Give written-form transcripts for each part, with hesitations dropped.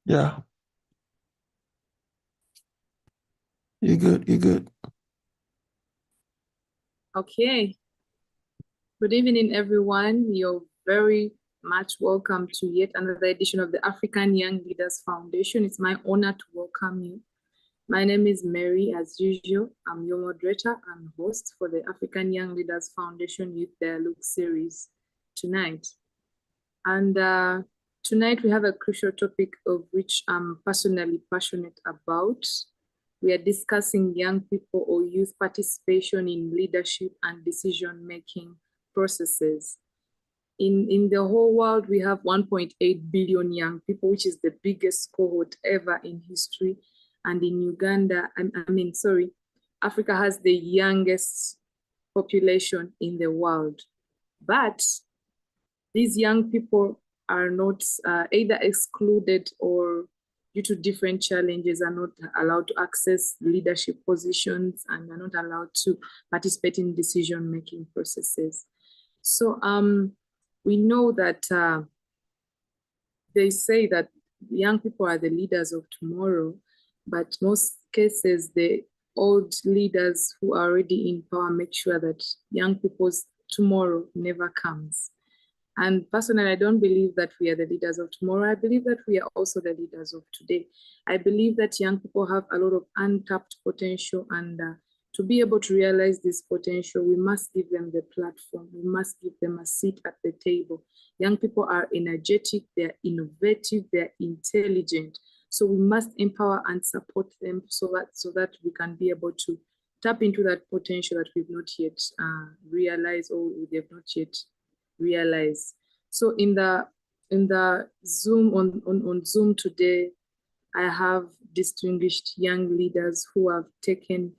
Yeah. You're good. You're good. Okay. Good evening, everyone. You're very much welcome to yet another edition of the African Young Leaders Foundation. It's my honor to welcome you. My name is Mary, as usual. I'm your moderator and host for the African Young Leaders Foundation Youth Dialogue series tonight. And tonight we have a crucial topic of which I'm personally passionate about. We are discussing young people or youth participation in leadership and decision-making processes. In the whole world, we have 1.8 billion young people, which is the biggest cohort ever in history. And in Uganda, Africa has the youngest population in the world. But these young people are not either excluded or due to different challenges are not allowed to access leadership positions and are not allowed to participate in decision-making processes. So we know that they say that young people are the leaders of tomorrow, but most cases, the old leaders who are already in power make sure that young people's tomorrow never comes. And personally, I don't believe that we are the leaders of tomorrow. I believe that we are also the leaders of today. I believe that young people have a lot of untapped potential, and to be able to realize this potential, we must give them the platform. We must give them a seat at the table. Young people are energetic, they're innovative, they're intelligent. So we must empower and support them so that we can be able to tap into that potential that we've not yet realized or they've not yet realize. So in the Zoom on Zoom today, I have distinguished young leaders who have taken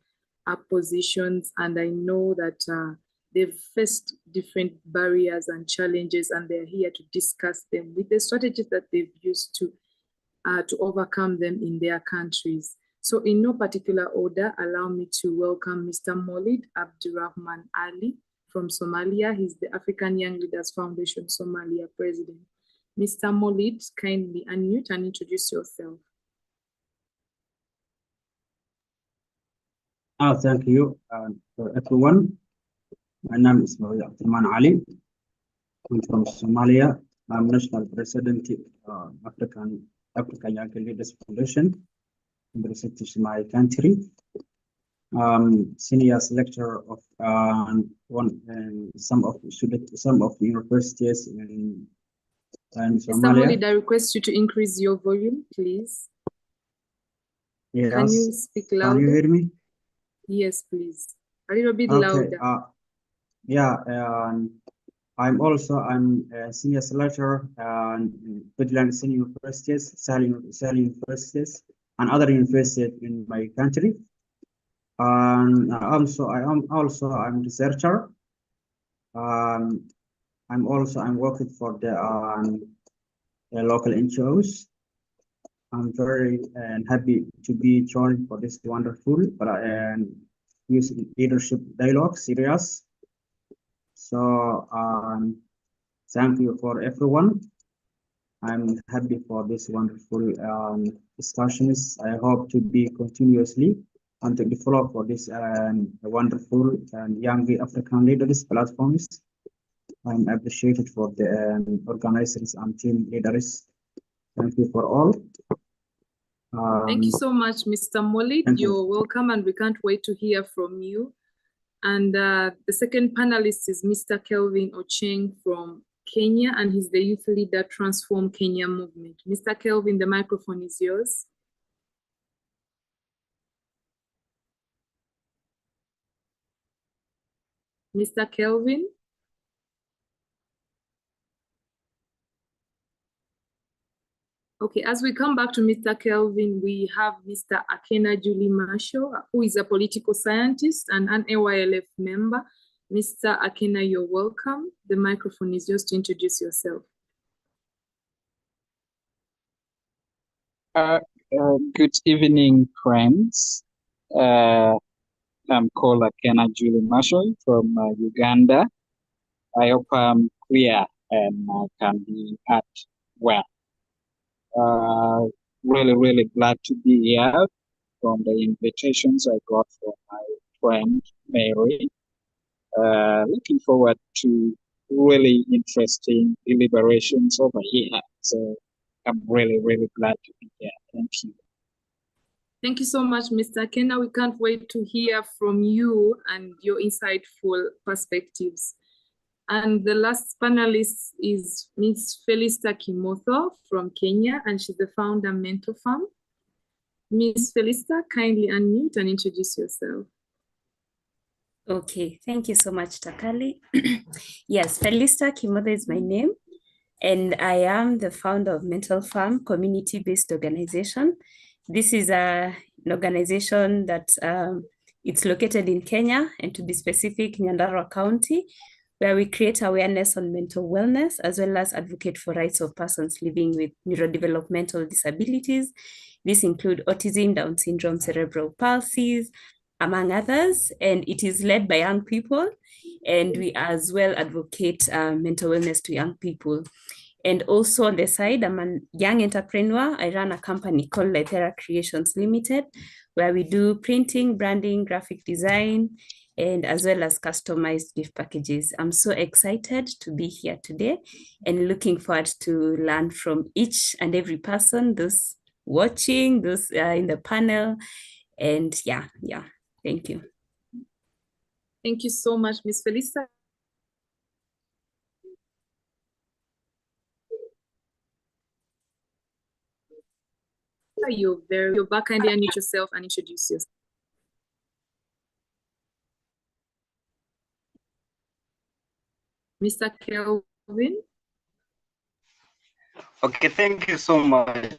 up positions, and I know that they've faced different barriers and challenges, and they're here to discuss them with the strategies that they've used to overcome them in their countries. So in no particular order, allow me to welcome Mr. Maulid Abdirahman Ali from Somalia. He's the African Young Leaders Foundation Somalia president. Mr. Maulid, kindly unmute and introduce yourself. Thank you for everyone. My name is Maulid Abdirahman Ali. I'm from Somalia. I'm national president of African Young Leaders Foundation. Representing my country. Senior lecturer of some of the universities in Somalia. Mr. Maulid, I request you to increase your volume, please. Yes. Can you speak louder? Can you hear me? Yes, please. A little bit okay. louder. Yeah. I'm a senior lecturer in Puntland Senior Universities, Sahel Universities, and other universities in my country. And I'm a researcher. I'm working for the local NGOs. I'm very happy to be joined for this wonderful youth leadership dialogue series. So thank you for everyone. I'm happy for this wonderful discussions. I hope to be continuously and to develop for this wonderful and young African leaders platforms. I'm appreciated for the organizers and team leaders. Thank you for all. Thank you so much, Mr. Maulid. You're welcome, and we can't wait to hear from you. And the second panelist is Mr. Kelvin Ocheng from Kenya, and he's the youth leader Transform Kenya movement. Mr. Kelvin, the microphone is yours. Mr. Kelvin? Okay, as we come back to Mr. Kelvin, we have Mr. Akena Julie Marshall, who is a political scientist and an AYLF member. Mr. Akena, you're welcome. The microphone is yours to introduce yourself. Good evening, friends. I'm called Akena Julie Marshall from Uganda. I hope I'm clear and can be heard well. really glad to be here from the invitations I got from my friend Mary. Looking forward to really interesting deliberations over here. So I'm really glad to be here. Thank you. Thank you so much, Mr. Kenna. We can't wait to hear from you and your insightful perspectives. And the last panelist is Ms. Felista Kimotho from Kenya, and she's the founder of Mentor Farm. Ms. Felista, kindly unmute and introduce yourself. Okay, thank you so much, Takali. Yes, Felista Kimotho is my name, and I am the founder of Mental Farm community-based organization. This is an organization that it's located in Kenya, and to be specific, Nyandarua County, where we create awareness on mental wellness, as well as advocate for rights of persons living with neurodevelopmental disabilities. These include autism, Down syndrome, cerebral palsy, among others, and it is led by young people, and we as well advocate mental wellness to young people. And also on the side, I'm a young entrepreneur. I run a company called Lythera Creations Limited, where we do printing, branding, graphic design, and as well as customized gift packages. I'm so excited to be here today and looking forward to learn from each and every person, those watching, those in the panel, and yeah, thank you. Thank you so much, Ms. Felista. You're back, kindly unmute yourself and introduce yourself. Mr. Kelvin. Okay, thank you so much.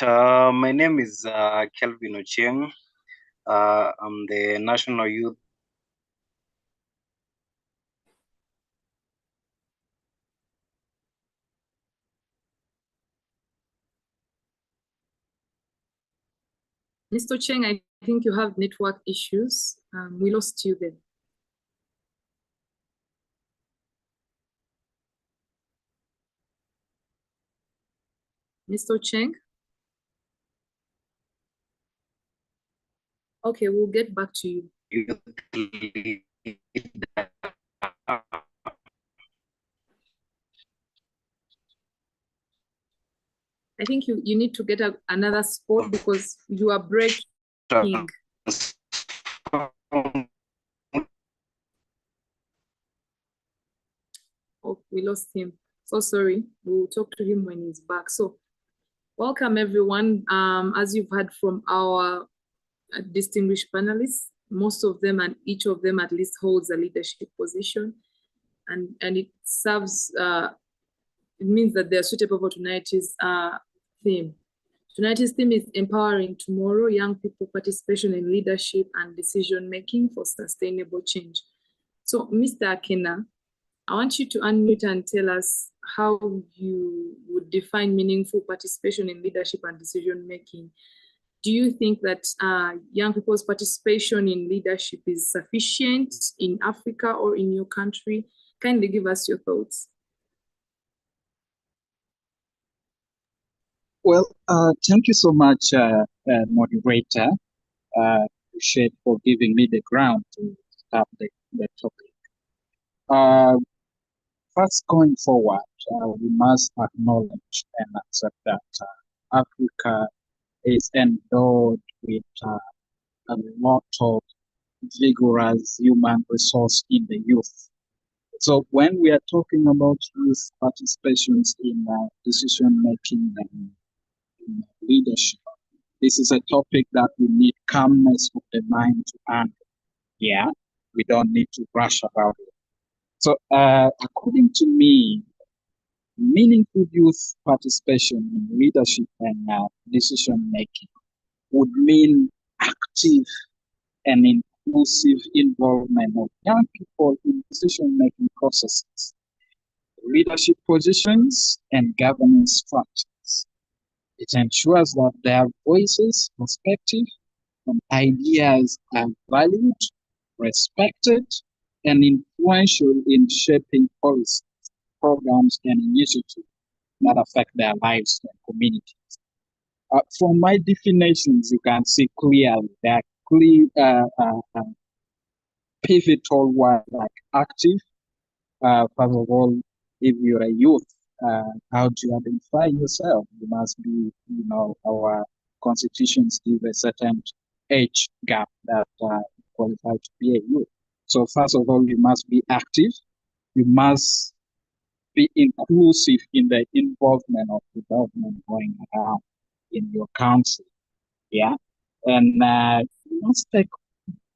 My name is Kelvin Ochieng. I'm the National Youth Mr. Cheng, I think you have network issues. We lost you then. Mr. Cheng? Okay, we'll get back to you. I think you need to get another spot because you are breaking. Oh, we lost him. So sorry. We'll talk to him when he's back. So welcome everyone. As you've heard from our distinguished panelists, most of them and each of them at least holds a leadership position. And it serves, it means that they're suitable for tonight's theme. Tonight's theme is Empowering Tomorrow, Young People Participation in Leadership and Decision-Making for Sustainable Change. So Mr. Kenna, I want you to unmute and tell us how you would define meaningful participation in leadership and decision-making. Do you think that young people's participation in leadership is sufficient in Africa or in your country? Kindly give us your thoughts. Well, thank you so much, moderator. Appreciate for giving me the ground to start the topic. First, going forward, we must acknowledge and accept that Africa is endowed with a lot of vigorous human resource in the youth. So when we are talking about youth participations in decision-making and leadership, this is a topic that we need calmness of the mind to handle. Yeah, we don't need to rush about it. So according to me, meaningful youth participation in leadership and decision-making would mean active and inclusive involvement of young people in decision-making processes, leadership positions, and governance structures. It ensures that their voices, perspectives, and ideas are valued, respected, and influential in shaping policies, programs, and initiatives that affect their lives and communities. From my definitions, you can see clearly that clear pivotal word like active. First of all, if you're a youth, how do you identify yourself? You must be, our constitutions give a certain age gap that qualify to be a youth. So first of all, you must be active. You must be inclusive in the involvement of development going around in your country. Yeah. And you must take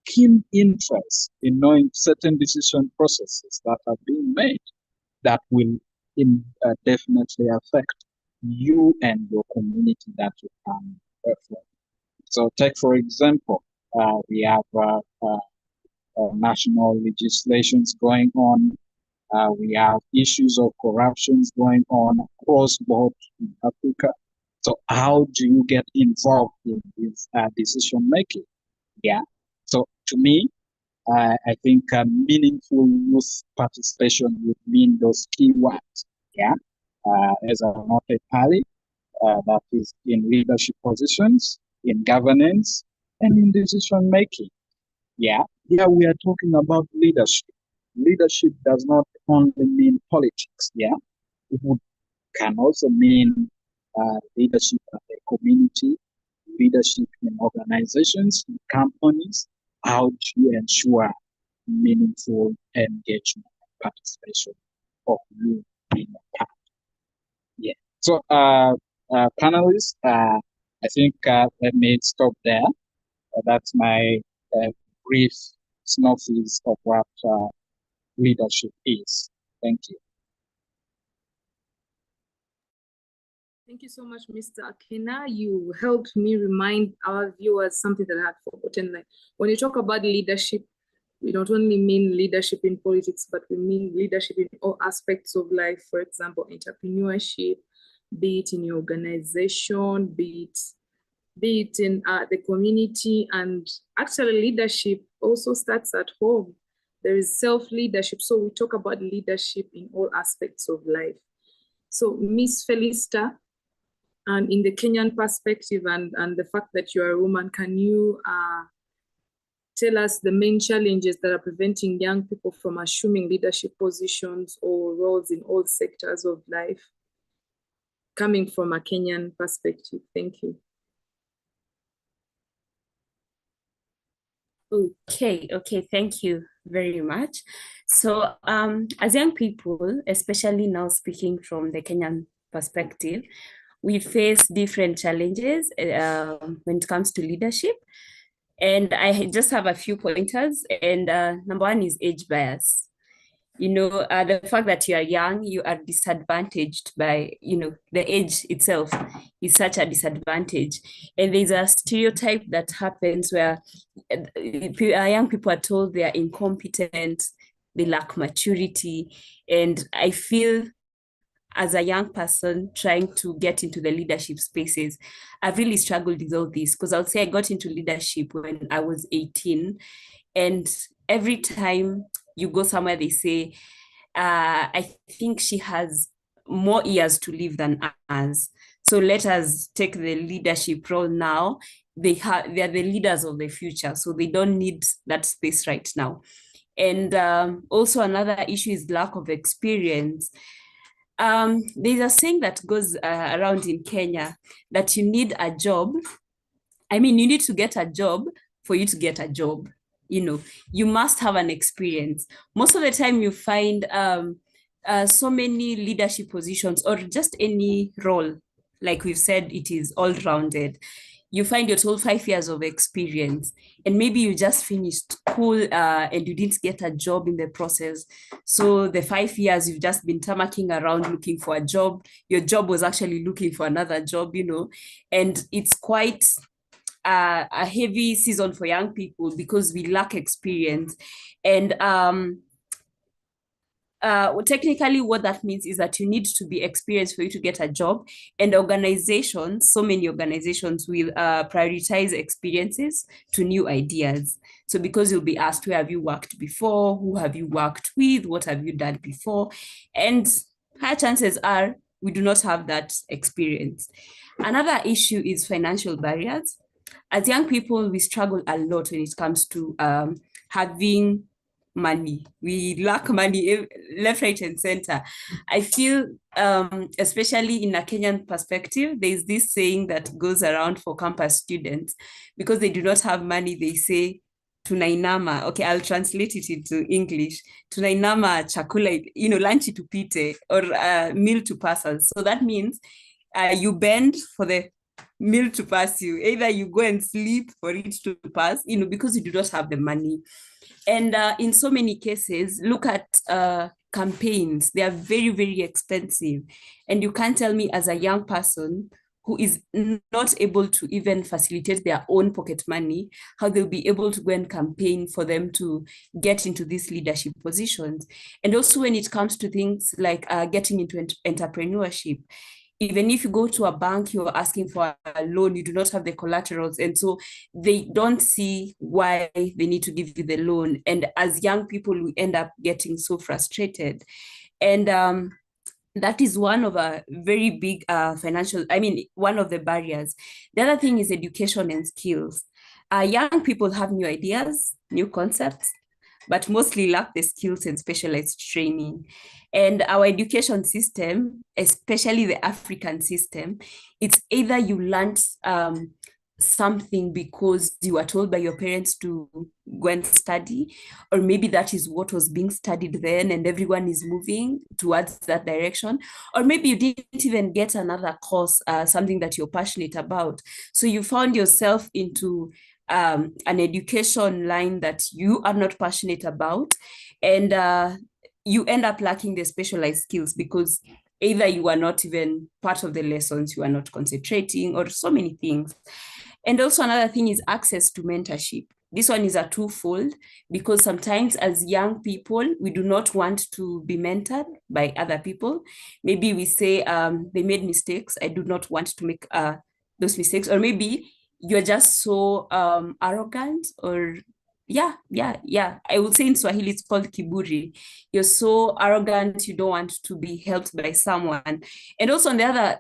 keen interest in knowing certain decision processes that are being made that will definitely affect you and your community that you can from. So take, for example, we have national legislations going on. We have issues of corruptions going on across board in Africa. So how do you get involved in this decision making? Yeah. So to me, I think meaningful youth participation would mean those key words. Yeah. As I noted earlier, that is in leadership positions, in governance, and in decision making. Yeah. Here we are talking about leadership. Leadership does not only mean politics. Yeah. It can also mean leadership at the community, leadership in organizations, in companies. How do you ensure meaningful engagement and participation of you being a part? Yeah. So, panelists, I think let me stop there. That's my brief synopsis of what leadership is. Thank you. Thank you so much, Mr. Akena. You helped me remind our viewers something that I had forgotten. Like when you talk about leadership, we don't only mean leadership in politics, but we mean leadership in all aspects of life. For example, entrepreneurship, be it in your organization, be it in the community. And actually leadership also starts at home. There is self-leadership. So we talk about leadership in all aspects of life. So Miss Felista, and in the Kenyan perspective and the fact that you're a woman, can you tell us the main challenges that are preventing young people from assuming leadership positions or roles in all sectors of life, coming from a Kenyan perspective? Thank you. Okay, thank you very much. So as young people, especially now speaking from the Kenyan perspective, we face different challenges when it comes to leadership. And I just have a few pointers. And number one is age bias. The fact that you are young, you are disadvantaged by, the age itself is such a disadvantage. And there's a stereotype that happens where young people are told they are incompetent, they lack maturity. And I feel as a young person trying to get into the leadership spaces, I've really struggled with all this, because I would say I got into leadership when I was 18. And every time you go somewhere, they say, I think she has more years to live than us. So let us take the leadership role now. They are the leaders of the future, so they don't need that space right now. And also another issue is lack of experience. There's a saying that goes around in Kenya that you need a job. You need to get a job for you to get a job. You must have an experience. Most of the time you find so many leadership positions or just any role, like we've said, it is all-rounded. You find you're told 5 years of experience, and maybe you just finished school and you didn't get a job in the process. So the 5 years you've just been tamarking around looking for a job. Your job was actually looking for another job, and it's quite a heavy season for young people because we lack experience. And technically what that means is that you need to be experienced for you to get a job, and organizations, so many organizations will prioritize experiences to new ideas. So because you'll be asked, where have you worked before? Who have you worked with? What have you done before? And high chances are we do not have that experience. Another issue is financial barriers. As young people, we struggle a lot when it comes to having money. We lack money left, right, and center. I feel, especially in a Kenyan perspective, there's this saying that goes around for campus students. Because they do not have money, they say, tunainama. Okay, I'll translate it into English. Tunainama chakula, lunch tupite, or meal to pass us. So that means you bend for the meal to pass you. Either you go and sleep for it to pass, because you do not have the money. And in so many cases, look at campaigns. They are very, very expensive. And you can't tell me as a young person who is not able to even facilitate their own pocket money, how they'll be able to go and campaign for them to get into these leadership positions. And also when it comes to things like getting into entrepreneurship, even if you go to a bank, you're asking for a loan, you do not have the collaterals. And so they don't see why they need to give you the loan. And as young people, we end up getting so frustrated. And that is one of a very big one of the barriers. The other thing is education and skills. Young people have new ideas, new concepts, but mostly lack the skills and specialized training. And our education system, especially the African system, it's either you learned something because you were told by your parents to go and study, or maybe that is what was being studied then and everyone is moving towards that direction, or maybe you didn't even get another course, something that you're passionate about. So you found yourself into an education line that you are not passionate about, and you end up lacking the specialized skills because either you are not even part of the lessons, you are not concentrating, or so many things. And also another thing is access to mentorship. This one is a twofold, because sometimes as young people, we do not want to be mentored by other people. Maybe we say they made mistakes, I do not want to make those mistakes, or maybe you're just so arrogant, or I would say in Swahili it's called kiburi. You're so arrogant, you don't want to be helped by someone. And also on the other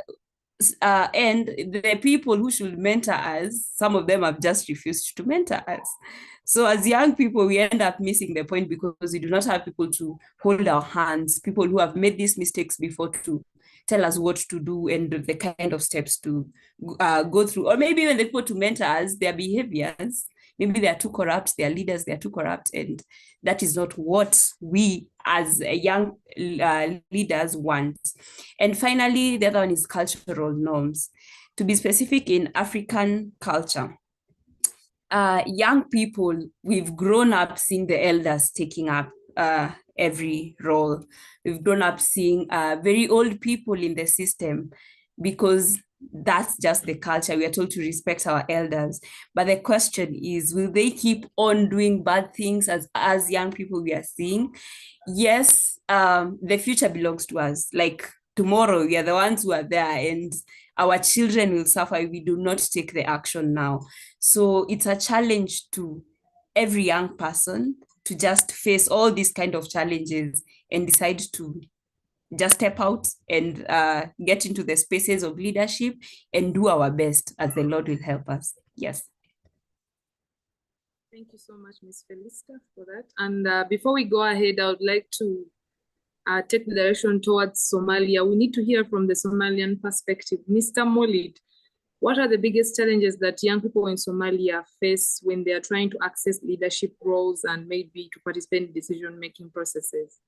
end, the people who should mentor us, some of them have just refused to mentor us. So as young people, we end up missing the point because we do not have people to hold our hands, people who have made these mistakes before to tell us what to do and the kind of steps to go through. Or maybe when the people to mentor us, their behaviors, maybe they are too corrupt, their leaders, they are too corrupt, and that is not what we as young leaders want. And finally, the other one is cultural norms. To be specific, in African culture, young people, we've grown up seeing the elders taking up every role. We've grown up seeing very old people in the system because that's just the culture. We are told to respect our elders. But the question is, will they keep on doing bad things as young people we are seeing? Yes, the future belongs to us. Like tomorrow, we are the ones who are there, and our children will suffer if we do not take the action now. So it's a challenge to every young person to just face all these kind of challenges and decide to just step out and get into the spaces of leadership and do our best as the Lord will help us. Yes. Thank you so much, Ms. Felista, for that. And before we go ahead, I would like to take the direction towards Somalia. We need to hear from the Somalian perspective. Mr. Molid, what are the biggest challenges that young people in Somalia face when they are trying to access leadership roles and maybe to participate in decision-making processes?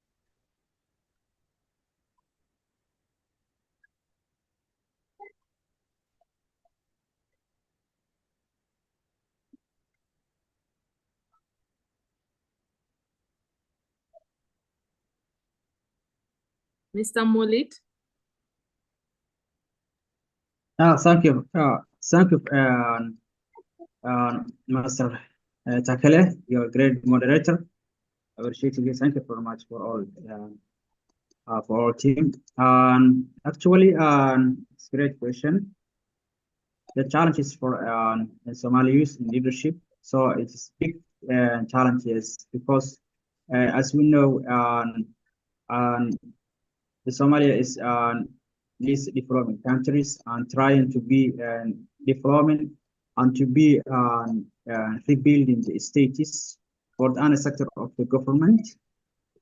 Mr. Molid? Thank you. Thank you, Mr. Takele. You're a great moderator. I appreciate you. Thank you very much for our team. Actually, it's a great question. The challenges for Somali youth in leadership. So it's big challenges because, as we know, the Somalia is these developing countries and trying to be developing and to be rebuilding the status for the other sector of the government.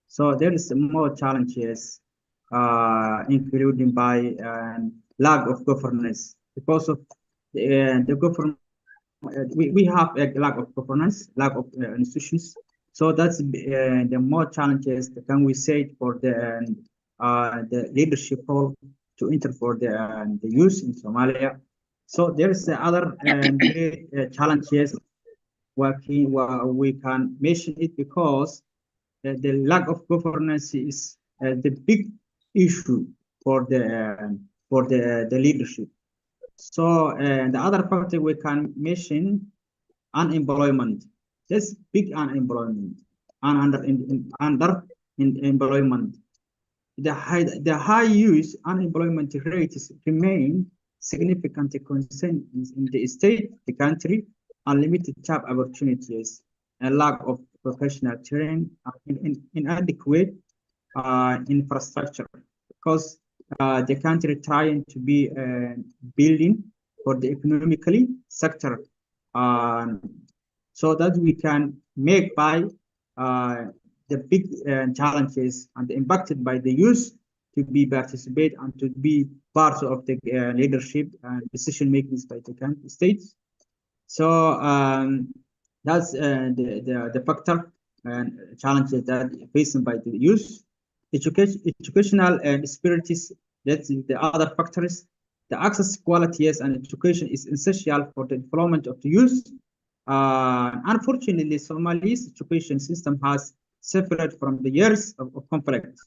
So there is more challenges, including by lack of governance because of the government. We have a lack of governance, lack of institutions. So that's the more challenges that can we say for the leadership role to enter for the youth in Somalia. So there is other great challenges we can mention it because the lack of governance is the big issue for the leadership. So the other factor we can mention unemployment. There's big unemployment and underemployment. The high youth unemployment rates remain significant concern in the state, the country, unlimited job opportunities, and lack of professional training, inadequate infrastructure, because the country trying to be building for the economically sector, so that we can make by the big challenges and impacted by the youth to be participate and to be part of the leadership and decision makings by the states. So that's the factor and challenges that faced by the youth. Educational disparities, that's the other factors. The access to quality and education is essential for the development of the youth. Unfortunately, Somali's education system has suffered from the years of conflict,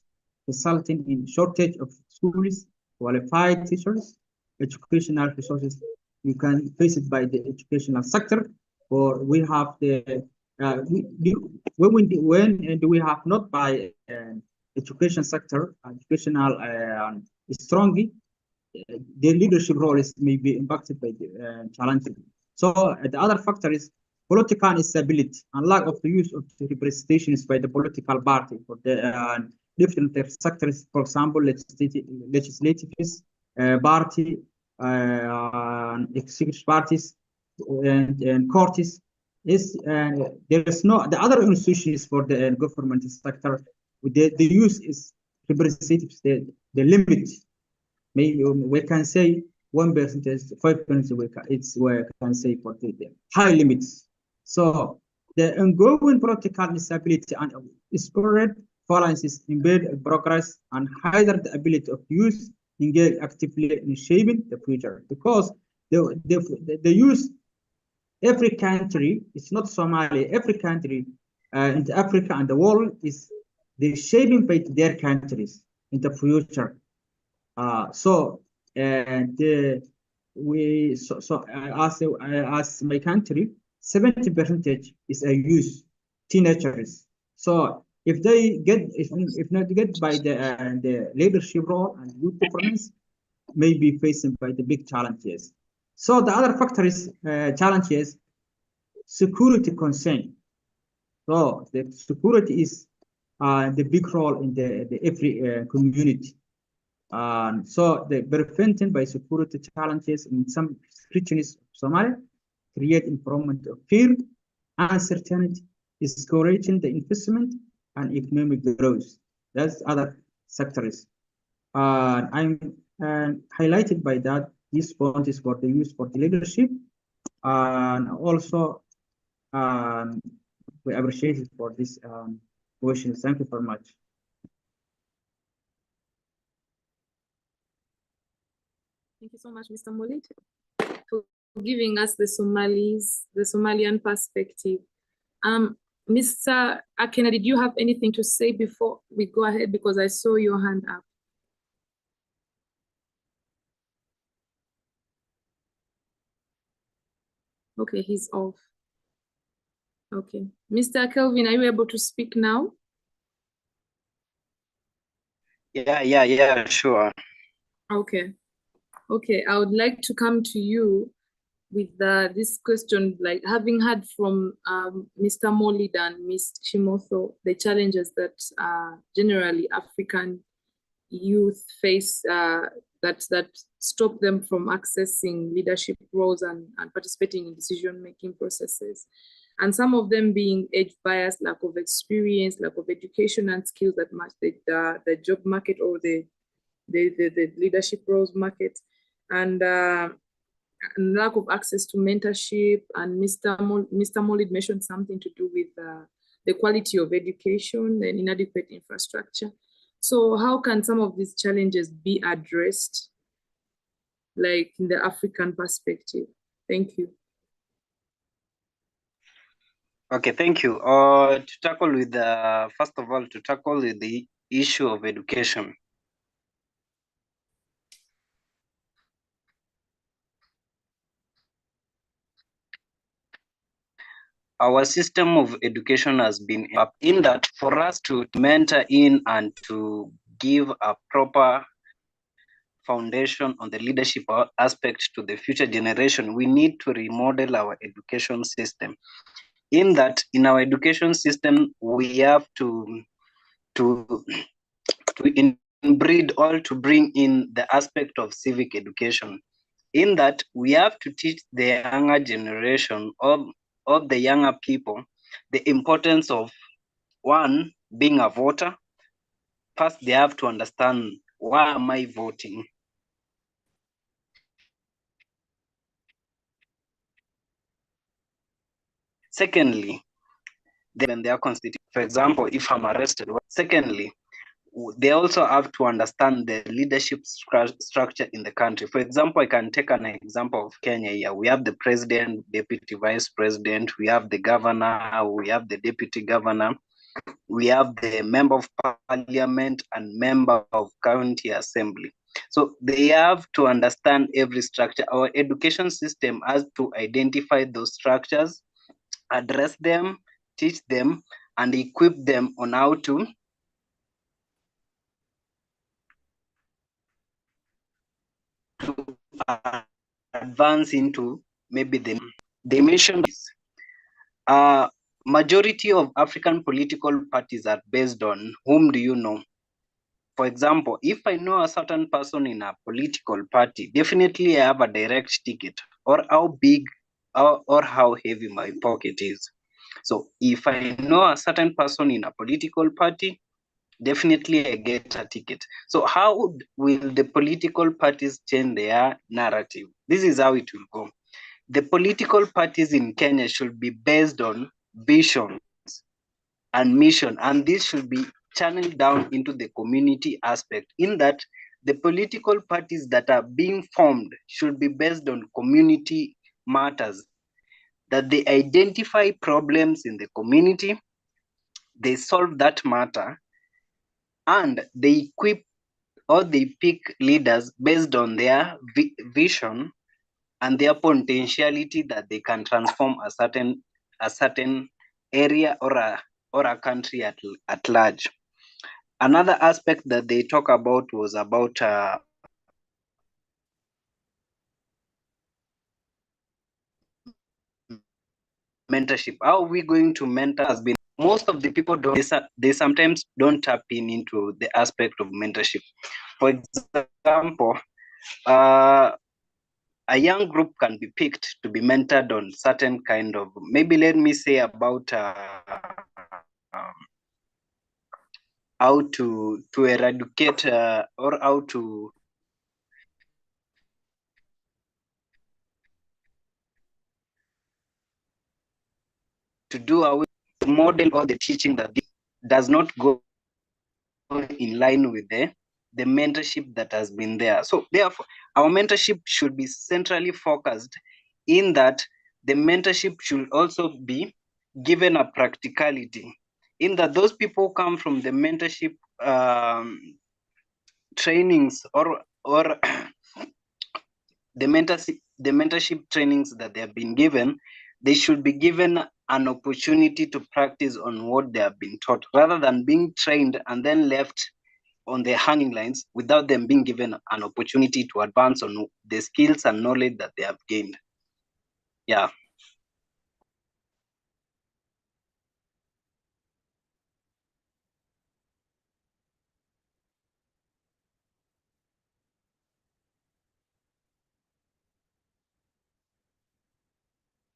resulting in shortage of schools, qualified teachers, educational resources. You can face it by the educational sector, or we have the when do we have not by education sector, educational strongly, the leadership role is maybe impacted by the challenges. So the other factor is political instability and lack of the use of the representations by the political party for the different sectors, for example, legislative party, executive parties, and courts. There is no the other institutions for the government sector. The use is representatives. The limit, maybe we can say 1%, 5%. It's where I can say for the high limits. So the ongoing political instability and spread violence embed progress and hinder the ability of youth engage actively in shaping the future, because the youth, every country, it's not Somalia, every country in Africa and the world is the shaping by their countries in the future. As my country, 70% is a youth, teenagers. So if they get, if not get by the leadership role and youth governance, may be facing by the big challenges. So the other factor is challenges, security concern. So the security is the big role in the every community. So the preventing by security challenges in some regions of Somalia create environment of fear, uncertainty, discouraging the investment and economic growth. That's other sectors. I'm highlighted by that. This point is for the use for the leadership, and also we appreciate it for this question. Thank you very much. Thank you so much, Mr. Molit, for giving us the Somalian perspective. Mr. Akena, did you have anything to say before we go ahead? Because I saw your hand up. Okay, he's off. Okay. Mr. Kelvin, are you able to speak now? Yeah, sure. Okay. Okay, I would like to come to you with this question, like having heard from Mr. Molid and Ms. Chimotho, the challenges that generally African youth face that stop them from accessing leadership roles and participating in decision-making processes. And some of them being age bias, lack of experience, lack of education and skills that match the job market or the leadership roles market, and lack of access to mentorship. And Mr. Molid mentioned something to do with the quality of education and inadequate infrastructure. So how can some of these challenges be addressed, like in the African perspective? Thank you. Okay, thank you. To tackle with first of all, to tackle with the issue of education. Our system of education has been up in that for us to mentor in and to give a proper foundation on the leadership aspect to the future generation, we need to remodel our education system. In that, in our education system, we have to inbreed or to bring in the aspect of civic education. In that, we have to teach the younger generation of the younger people the importance of, one, being a voter. First, they have to understand, why am I voting? Secondly, when they are constituted, for example, if I'm arrested. Secondly, they also have to understand the leadership structure in the country. For example, I can take an example of Kenya here. We have the president, deputy vice president, we have the governor, we have the deputy governor, we have the member of parliament and member of county assembly. So they have to understand every structure. Our education system has to identify those structures, address them, teach them, and equip them on how to advance into maybe the mission is. Majority of African political parties are based on whom do you know. For example, if I know a certain person in a political party, definitely I have a direct ticket, or how big or how heavy my pocket is. So if I know a certain person in a political party, definitely I get a ticket. So how will the political parties change their narrative? This is how it will go. The political parties in Kenya should be based on vision and mission, and this should be channeled down into the community aspect, in that the political parties that are being formed should be based on community matters, that they identify problems in the community, they solve that matter, and they equip or they pick leaders based on their vision and their potentiality, that they can transform a certain area or a country at large. Another aspect that they talk about was about mentorship. How are we going to mentor? Has been, most of the people they sometimes don't tap into the aspect of mentorship. For example, a young group can be picked to be mentored on certain kind of, maybe let me say about how to eradicate or how to do away to model all the teaching that does not go in line with the mentorship that has been there. So therefore, our mentorship should be centrally focused, in that the mentorship should also be given a practicality, in that those people come from the mentorship trainings or the mentorship trainings that they have been given, they should be given an opportunity to practice on what they have been taught, rather than being trained and then left on the hanging lines without them being given an opportunity to advance on the skills and knowledge that they have gained. Yeah.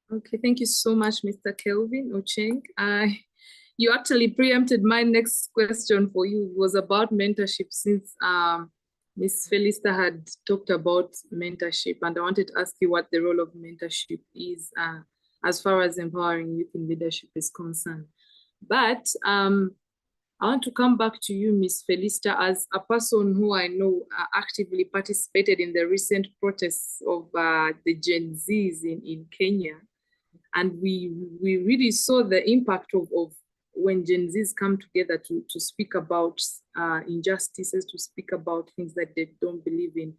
Okay, thank you so much, Mr. Kelvin Ocheng. You actually preempted my next question for you. It was about mentorship, since Ms. Felista had talked about mentorship, and I wanted to ask you what the role of mentorship is as far as empowering youth in leadership is concerned. But I want to come back to you, Ms. Felista, as a person who I know actively participated in the recent protests of the Gen Zs in Kenya. And we really saw the impact of when Gen Zs come together to speak about injustices, to speak about things that they don't believe in.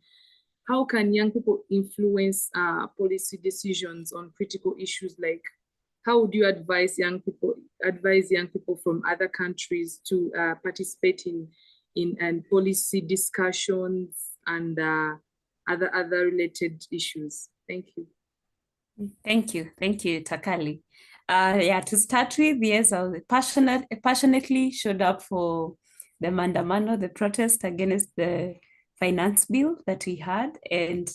How can young people influence policy decisions on critical issues? Like, how would you advise young people from other countries to participate in policy discussions and other related issues? Thank you. Thank you, Takali. Yeah, to start with, yes, I was passionately showed up for the Mandamano, the protest against the finance bill that we had, and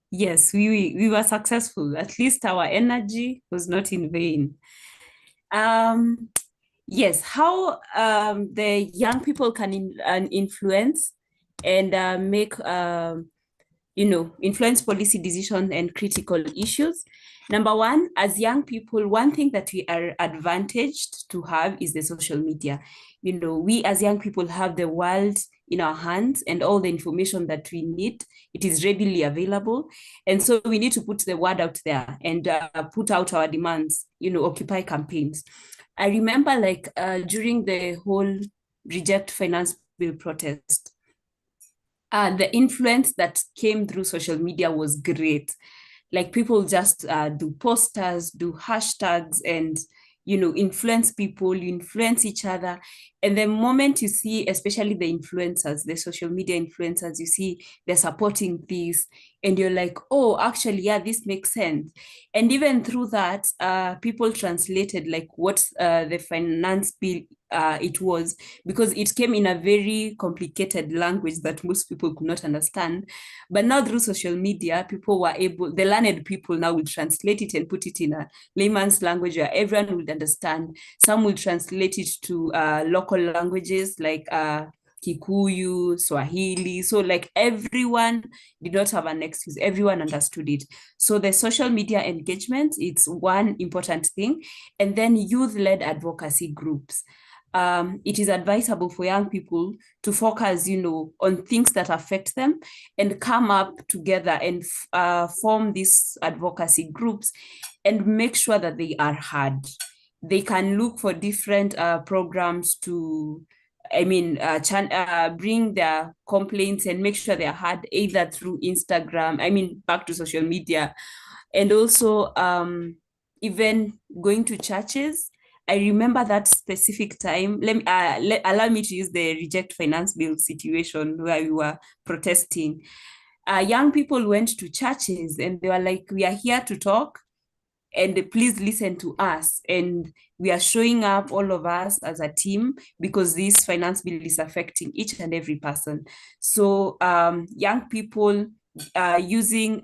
yes, we were successful. At least our energy was not in vain. Yes, how the young people can influence and make influence policy decisions and critical issues. Number one, as young people, one thing that we are advantaged to have is the social media. We as young people have the world in our hands, and all the information that we need, it is readily available. And so we need to put the word out there and put out our demands, Occupy campaigns. I remember during the whole Reject Finance Bill protest, the influence that came through social media was great. Like, people just do posters, do hashtags, and influence people, influence each other. And the moment you see, especially the influencers, the social media influencers, you see they're supporting this, and you're like, oh, actually, yeah, this makes sense. And even through that, people translated like what the finance bill it was, because it came in a very complicated language that most people could not understand. But now through social media, people were able, the learned people now will translate it and put it in a layman's language where everyone would understand. Some will translate it to local languages like Kikuyu, Swahili. So like everyone did not have an excuse. Everyone understood it. So the social media engagement, it's one important thing. And then youth-led advocacy groups. It is advisable for young people to focus, on things that affect them and come up together and form these advocacy groups and make sure that they are heard. They can look for different programs to, bring their complaints and make sure they are heard, either through Instagram, back to social media, and also even going to churches. I remember that specific time. Allow me to use the Reject Finance Bill situation where we were protesting. Young people went to churches and they were like, we are here to talk, and please listen to us. And we are showing up, all of us as a team, because this finance bill is affecting each and every person. So young people using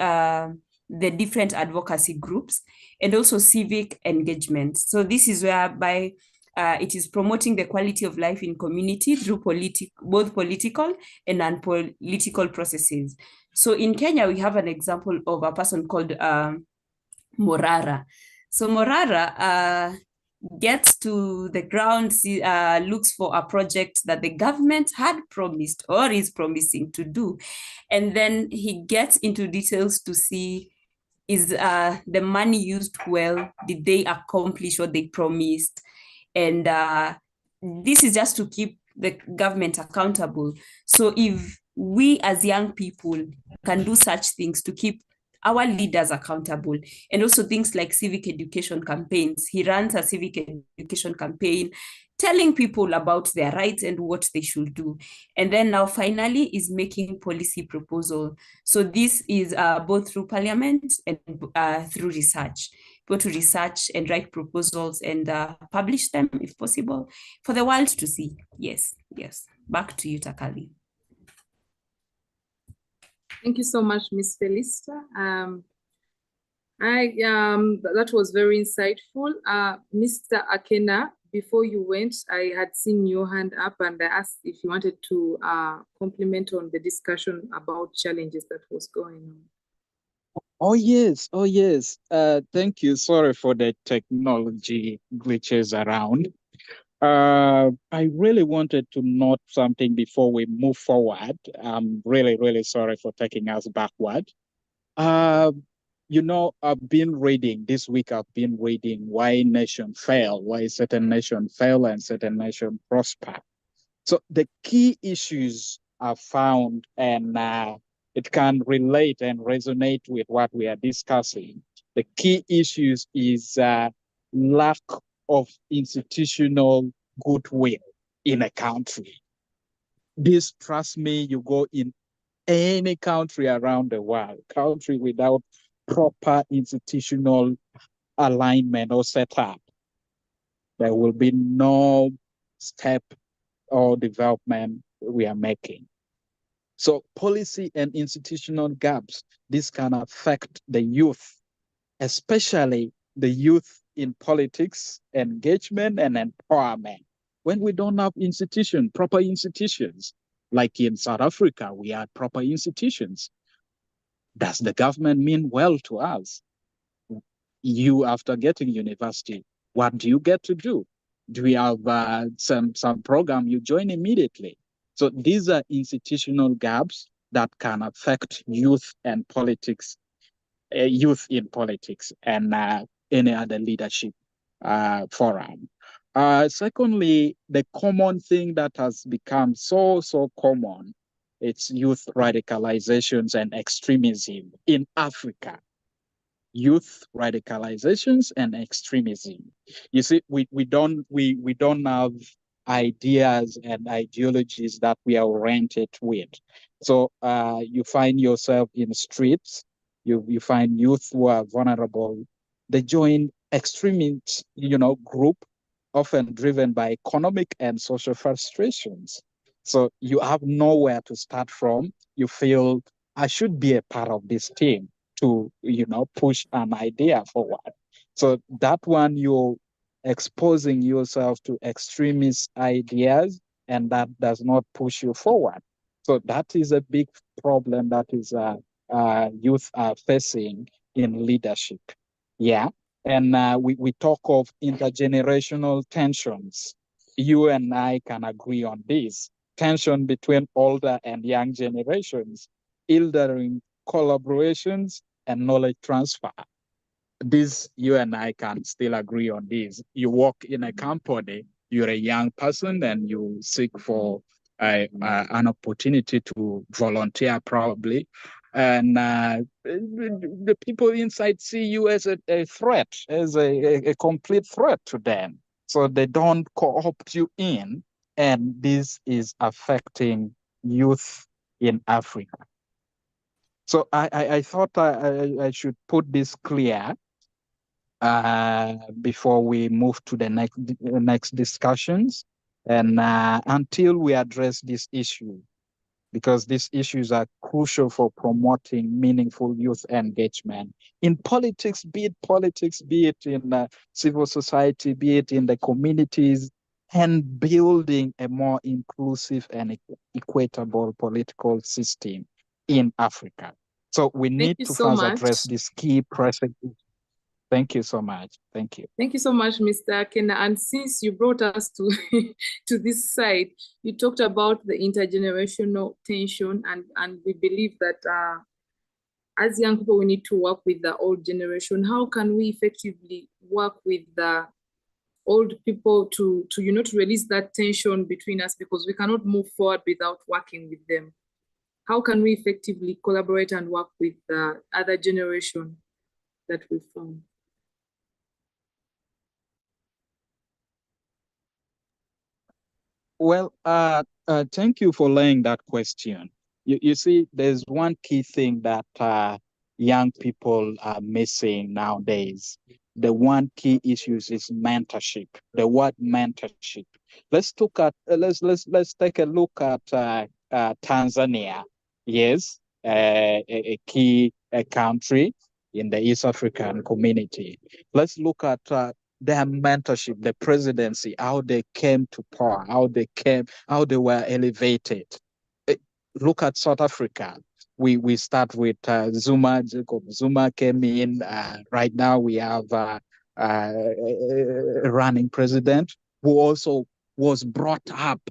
the different advocacy groups and also civic engagement. So this is whereby it is promoting the quality of life in community through both political and non-political processes. So in Kenya, we have an example of a person called Morara. So Morara gets to the ground, looks for a project that the government had promised or is promising to do. And then he gets into details to see, is the money used well? Did they accomplish what they promised? And this is just to keep the government accountable. So if we as young people can do such things to keep our leaders accountable, and also things like civic education campaigns. He runs a civic education campaign telling people about their rights and what they should do. And then now finally is making policy proposal. So this is both through parliament and through research. Go to research and write proposals and publish them if possible for the world to see. Yes. Back to you, Takali. Thank you so much, Ms. Felista. That was very insightful. Mr. Akena, before you went, I had seen your hand up and I asked if you wanted to compliment on the discussion about challenges that was going on. Oh yes, oh yes. Thank you. Sorry for the technology glitches around. I really wanted to note something before we move forward. I'm really, really sorry for taking us backward. You know, I've been reading this week, I've been reading why nation fail, why certain nation fail and certain nation prosper. So the key issues are found, and it can relate and resonate with what we are discussing. The key issues is lack of institutional goodwill in a country. This, trust me, you go in any country around the world, country without proper institutional alignment or setup, there will be no step or development we are making. So policy and institutional gaps, this can affect the youth, especially the youth in politics, engagement and empowerment. When we don't have institutions, proper institutions, like in South Africa, we had proper institutions. Does the government mean well to us? You, after getting university, what do you get to do? Do we have some program you join immediately? So these are institutional gaps that can affect youth and politics, youth in politics and any other leadership forum. Secondly, the common thing that has become so common, it's youth radicalizations and extremism in Africa. Youth radicalizations and extremism. You see, we don't have ideas and ideologies that we are oriented with. So you find yourself in the streets, you find youth who are vulnerable. They join extremist, group, often driven by economic and social frustrations. So you have nowhere to start from. You feel, I should be a part of this team to, push an idea forward. So that one, you're exposing yourself to extremist ideas, and that does not push you forward. So that is a big problem that is youth are facing in leadership. Yeah. And we talk of intergenerational tensions. You and I can agree on this. Tension between older and young generations, hindering collaborations and knowledge transfer. This, you and I can still agree on this. You work in a company, you're a young person and you seek for an opportunity to volunteer probably. And the people inside see you as a threat, as a complete threat to them. So they don't co-opt you in, and this is affecting youth in Africa. So I thought I should put this clear before we move to the next discussions, and until we address this issue, because these issues are crucial for promoting meaningful youth engagement in politics, be it in civil society, be it in the communities, and building a more inclusive and equitable political system in Africa. So we need to first address this key pressing. Thank you so much. Thank you. Thank you so much, Mr. Akena. And since you brought us to, to this side, you talked about the intergenerational tension, and we believe that as young people, we need to work with the old generation. How can we effectively work with the old people to release that tension between us, because we cannot move forward without working with them? How can we effectively collaborate and work with the other generation that we found? Well, thank you for laying that question. You see, there's one key thing that young people are missing nowadays. The one key issue is mentorship. The word mentorship. Let's look at let's take a look at Tanzania. Yes, a key country. in the East African community. Let's look at their mentorship, the presidency, how they came to power, how they were elevated. Look at South Africa. We start with Zuma. Jacob Zuma came in. Right now we have a running president who also was brought up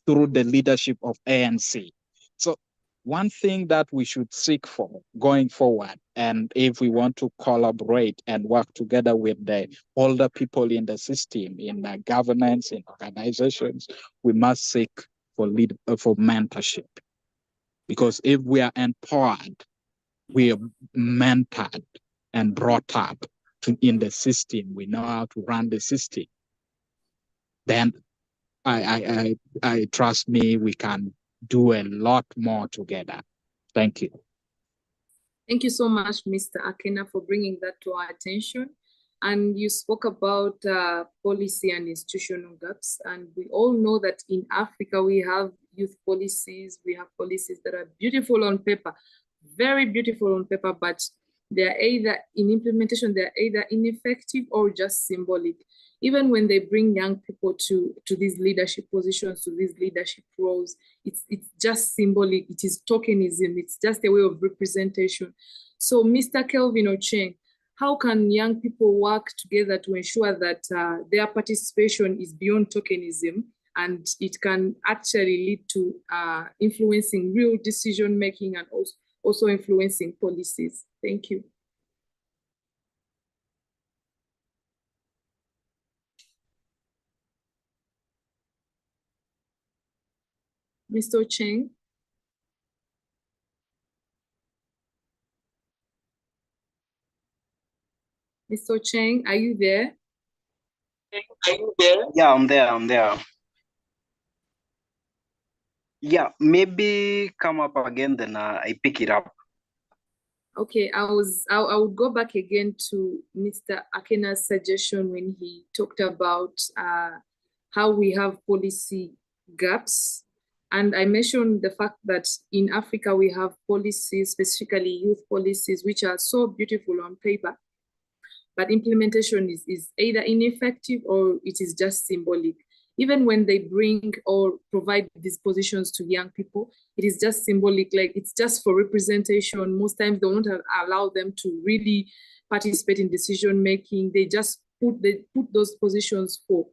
through the leadership of ANC. So one thing that we should seek for going forward, and if we want to collaborate and work together with the older people in the system, in governance, in organizations, we must seek for mentorship. Because if we are empowered, we are mentored and brought up in the system, we know how to run the system, then I trust me, we can do a lot more together. Thank you. Thank you so much, Mr. Akena, for bringing that to our attention. And you spoke about policy and institutional gaps. And we all know that in Africa, we have youth policies. We have policies that are beautiful on paper, very beautiful on paper, but they're either in implementation, they're either ineffective or just symbolic. Even when they bring young people to these leadership positions, to these leadership roles, it's just symbolic. It is tokenism. It's just a way of representation. So, Mr. Kelvin Ocheng, how can young people work together to ensure that their participation is beyond tokenism and it can actually lead to influencing real decision making and also influencing policies? Thank you. Mr. Ocheng. Mr. Ocheng, are you there? Yeah, I'm there. Yeah, maybe come up again, then I pick it up. Okay, I would go back again to Mr. Akena's suggestion when he talked about how we have policy gaps. And I mentioned the fact that in Africa, we have policies, specifically youth policies, which are so beautiful on paper, but implementation is either ineffective or it is just symbolic. Even when they bring or provide these positions to young people, it is just symbolic, like it's just for representation. Most times they won't allow them to really participate in decision making. They just put those positions for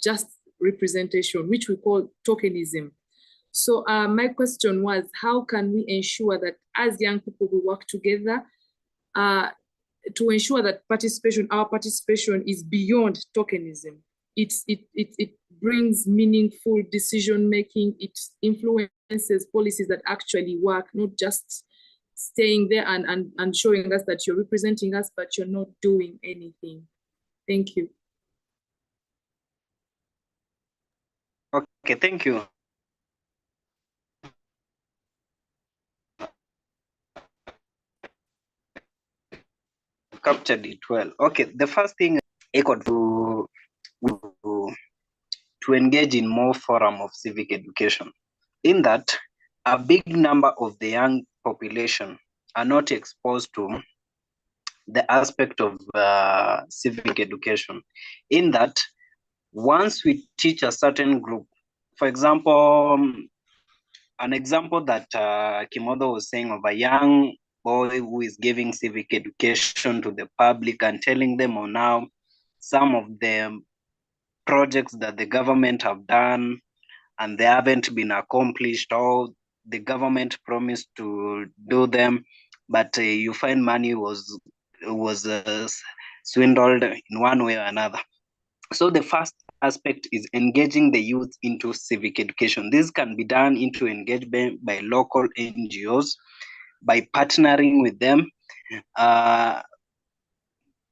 just representation, which we call tokenism. So my question was, how can we ensure that as young people we work together to ensure that our participation is beyond tokenism? It brings meaningful decision making. It influences policies that actually work, not just staying there and showing us that you're representing us, but you're not doing anything. Thank you. Okay, thank you. Captured it well. Okay, the first thing to engage in more forum of civic education. In that, a big number of the young population are not exposed to the aspect of civic education. In that, once we teach a certain group, for example, an example that Kimodo was saying of a young boy who is giving civic education to the public and telling them on now some of the projects that the government have done and they haven't been accomplished, or the government promised to do them, but you find money was swindled in one way or another. So the first aspect is engaging the youth into civic education. This can be done into engagement by local NGOs, by partnering with them,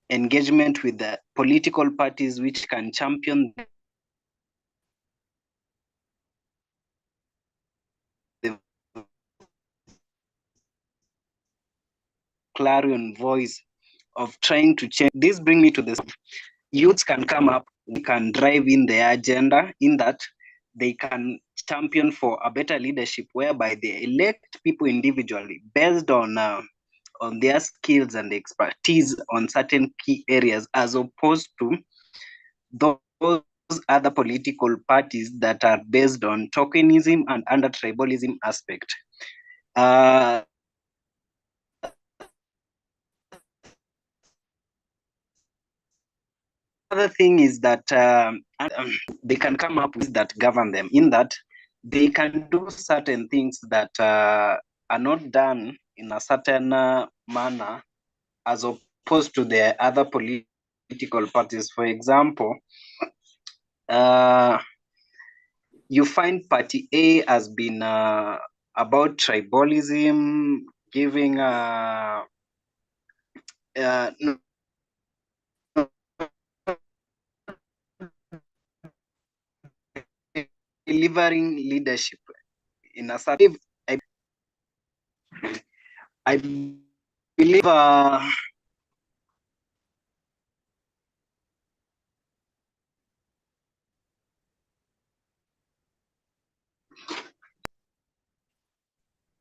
engagement with the political parties which can champion the clarion voice of trying to change. This brings me to this. Youths can come up, we can drive in their agenda, in that they can champion for a better leadership whereby they elect people individually based on on their skills and expertise on certain key areas, as opposed to those other political parties that are based on tokenism and under tribalism aspect. Other thing is that they can come up with that govern them, in that they can do certain things that are not done in a certain manner as opposed to the other political parties. For example, you find Party A has been about tribalism, giving delivering leadership in a certain. I believe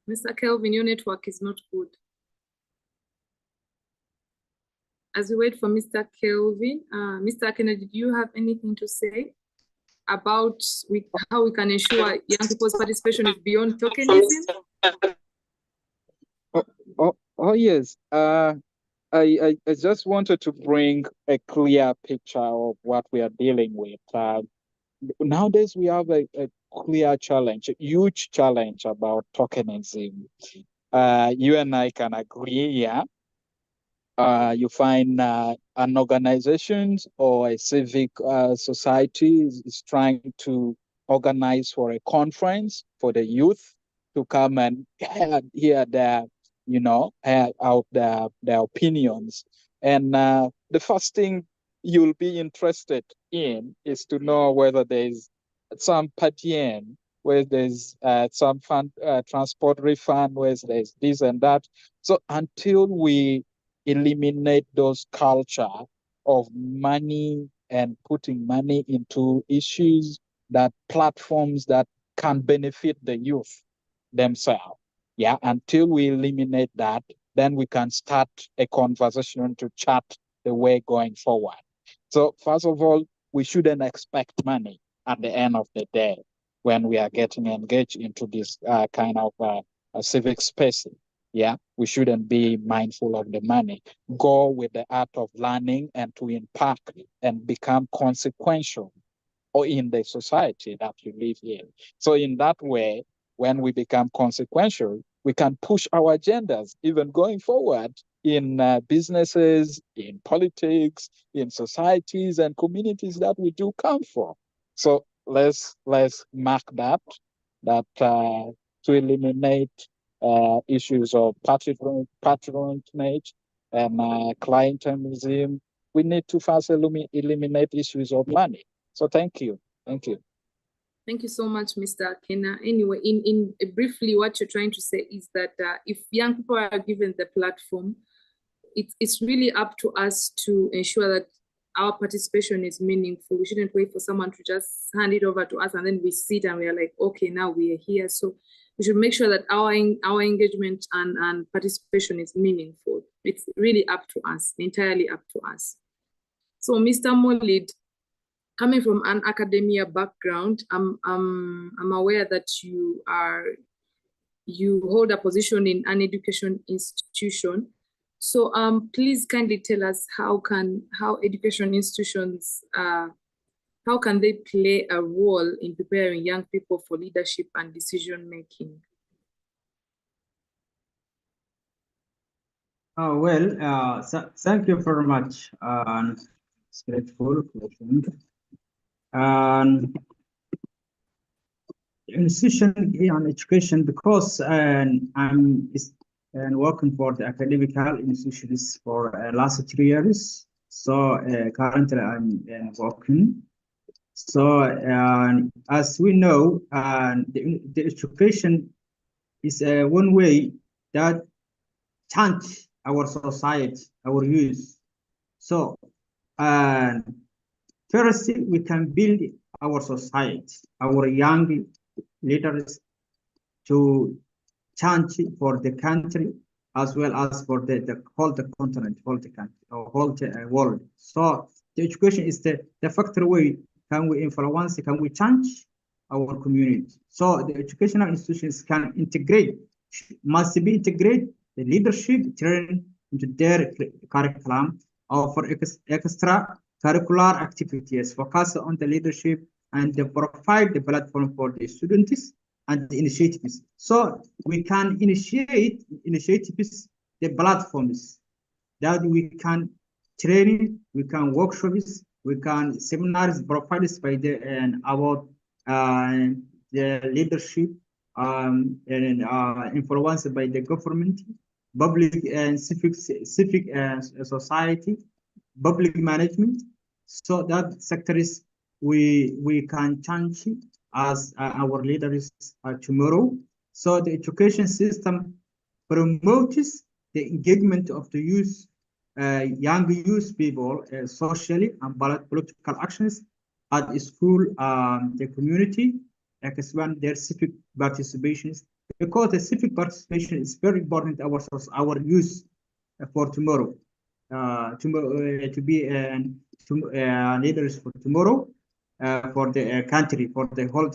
Mr. Kelvin, your network is not good. As we wait for Mr. Kelvin, Mr. Kennedy, do you have anything to say about how we can ensure young people's participation is beyond tokenism? Oh yes. I just wanted to bring a clear picture of what we are dealing with. Nowadays, we have a clear challenge, a huge challenge about tokenism. You and I can agree, yeah. You find an organization or a civic society is trying to organize for a conference for the youth to come and hear their, air out their opinions. And the first thing you'll be interested in is to know whether there's some patien, where there's some fund, transport refund, where there's this and that. So until we eliminate those culture of money and putting money into issues, that platforms that can benefit the youth themselves. Yeah, until we eliminate that, then we can start a conversation to chart the way going forward. So first of all, we shouldn't expect money at the end of the day when we are getting engaged into this kind of civic space. Yeah, we shouldn't be mindful of the money. Go with the art of learning and to impact and become consequential or in the society that you live in. So in that way, when we become consequential, we can push our agendas even going forward in businesses, in politics, in societies and communities that we do come from. So let's mark that to eliminate issues of patronage and clientelism. We need to first eliminate issues of money. So thank you. Thank you. Thank you so much, Mr. Kena. Anyway, in briefly, what you're trying to say is that if young people are given the platform, it's really up to us to ensure that our participation is meaningful. We shouldn't wait for someone to just hand it over to us and then we sit and we are like, okay, now we are here. So we should make sure that our engagement and participation is meaningful. It's really up to us, entirely up to us. So Mr. Molid, coming from an academia background, I'm aware that you hold a position in an education institution. So please kindly tell us how education institutions, how can they play a role in preparing young people for leadership and decision making? Thank you very much. It's grateful question. Institution and education, because I'm working for the academical institutions for last 3 years. So currently I'm working. So as we know, the education is one way that change our society, our youth. So first, we can build our society, our young leaders to change for the country as well as for the whole the continent, whole the country, or whole the world. So the education is the factor way can we influence, can we change our community. So the educational institutions can integrate, must be integrate the leadership training into their curriculum, or for extra curricular activities, focus on the leadership and provide the platform for the students and the initiatives. So we can initiate initiatives, the platforms that we can training, we can workshops, we can seminars provided by the and about the leadership and influenced by the government, public and civic society, public management. So that sectors we can change as our leaders tomorrow. So the education system promotes the engagement of the youth, young youth people, socially and political actions at school, the community, expand their civic participations, because the civic participation is very important our youth for tomorrow, to be leaders for tomorrow, for the country, for the whole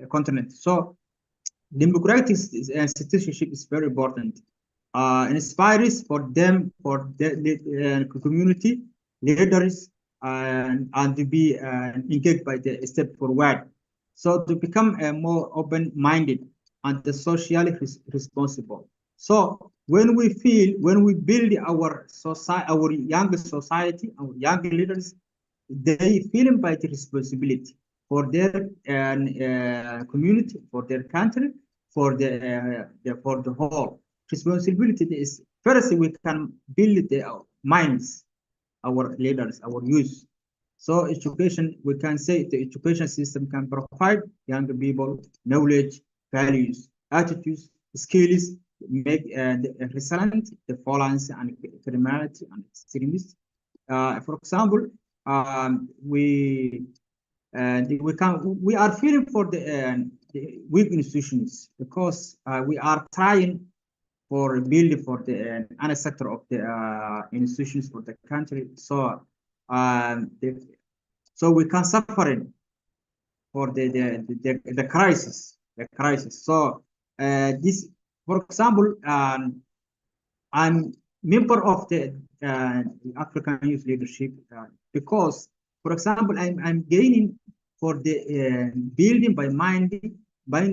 continent. So democratic citizenship is very important. Inspires for them, for the community leaders, and to be engaged by the step forward. So to become more open-minded and socially responsible. So when we build our society, our young society, our young leaders, they feel by the responsibility for their community, for their country, for the whole. Responsibility is first we can build the minds, our leaders, our youth. So education, we can say the education system can provide young people knowledge, values, attitudes, skills, make resilient, the violence and criminality and extremism. For example, we are feeling for the weak institutions, because we are trying for building for the other sector of the institutions for the country. So so we can suffer for the crisis, So this, for example, I'm member of the African Youth Leadership, because, for example, I'm gaining for the building by mind, by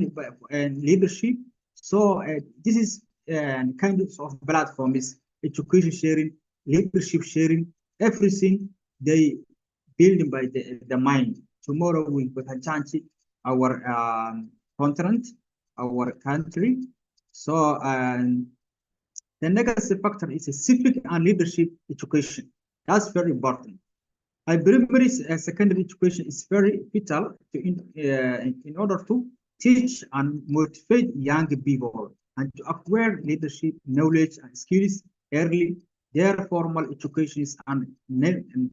leadership. So this is kind of platform is education sharing, leadership sharing, everything they building by the mind. Tomorrow we can change our continent, our country. So the next factor is a civic and leadership education. That's very important. Primary and secondary education is very vital in order to teach and motivate young people and to acquire leadership knowledge and skills early. Their formal education is and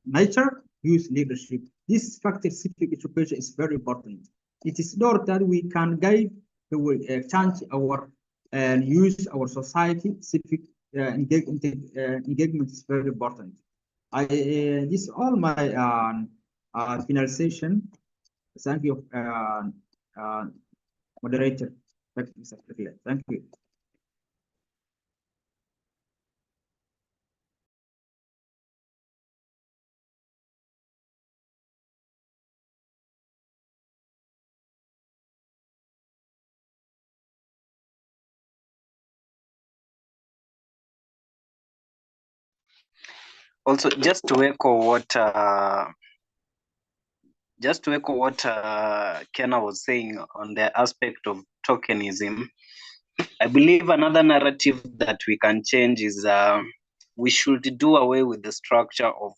nature youth leadership. This factor, civic education, is very important. It is not that we can guide the way, change our and use our society. Civic engagement is very important. This is all my finalization. Thank you, moderator. Thank you, Mr. President. Thank you. Also, just to echo what Kenna was saying on the aspect of tokenism, I believe another narrative that we can change is we should do away with the structure of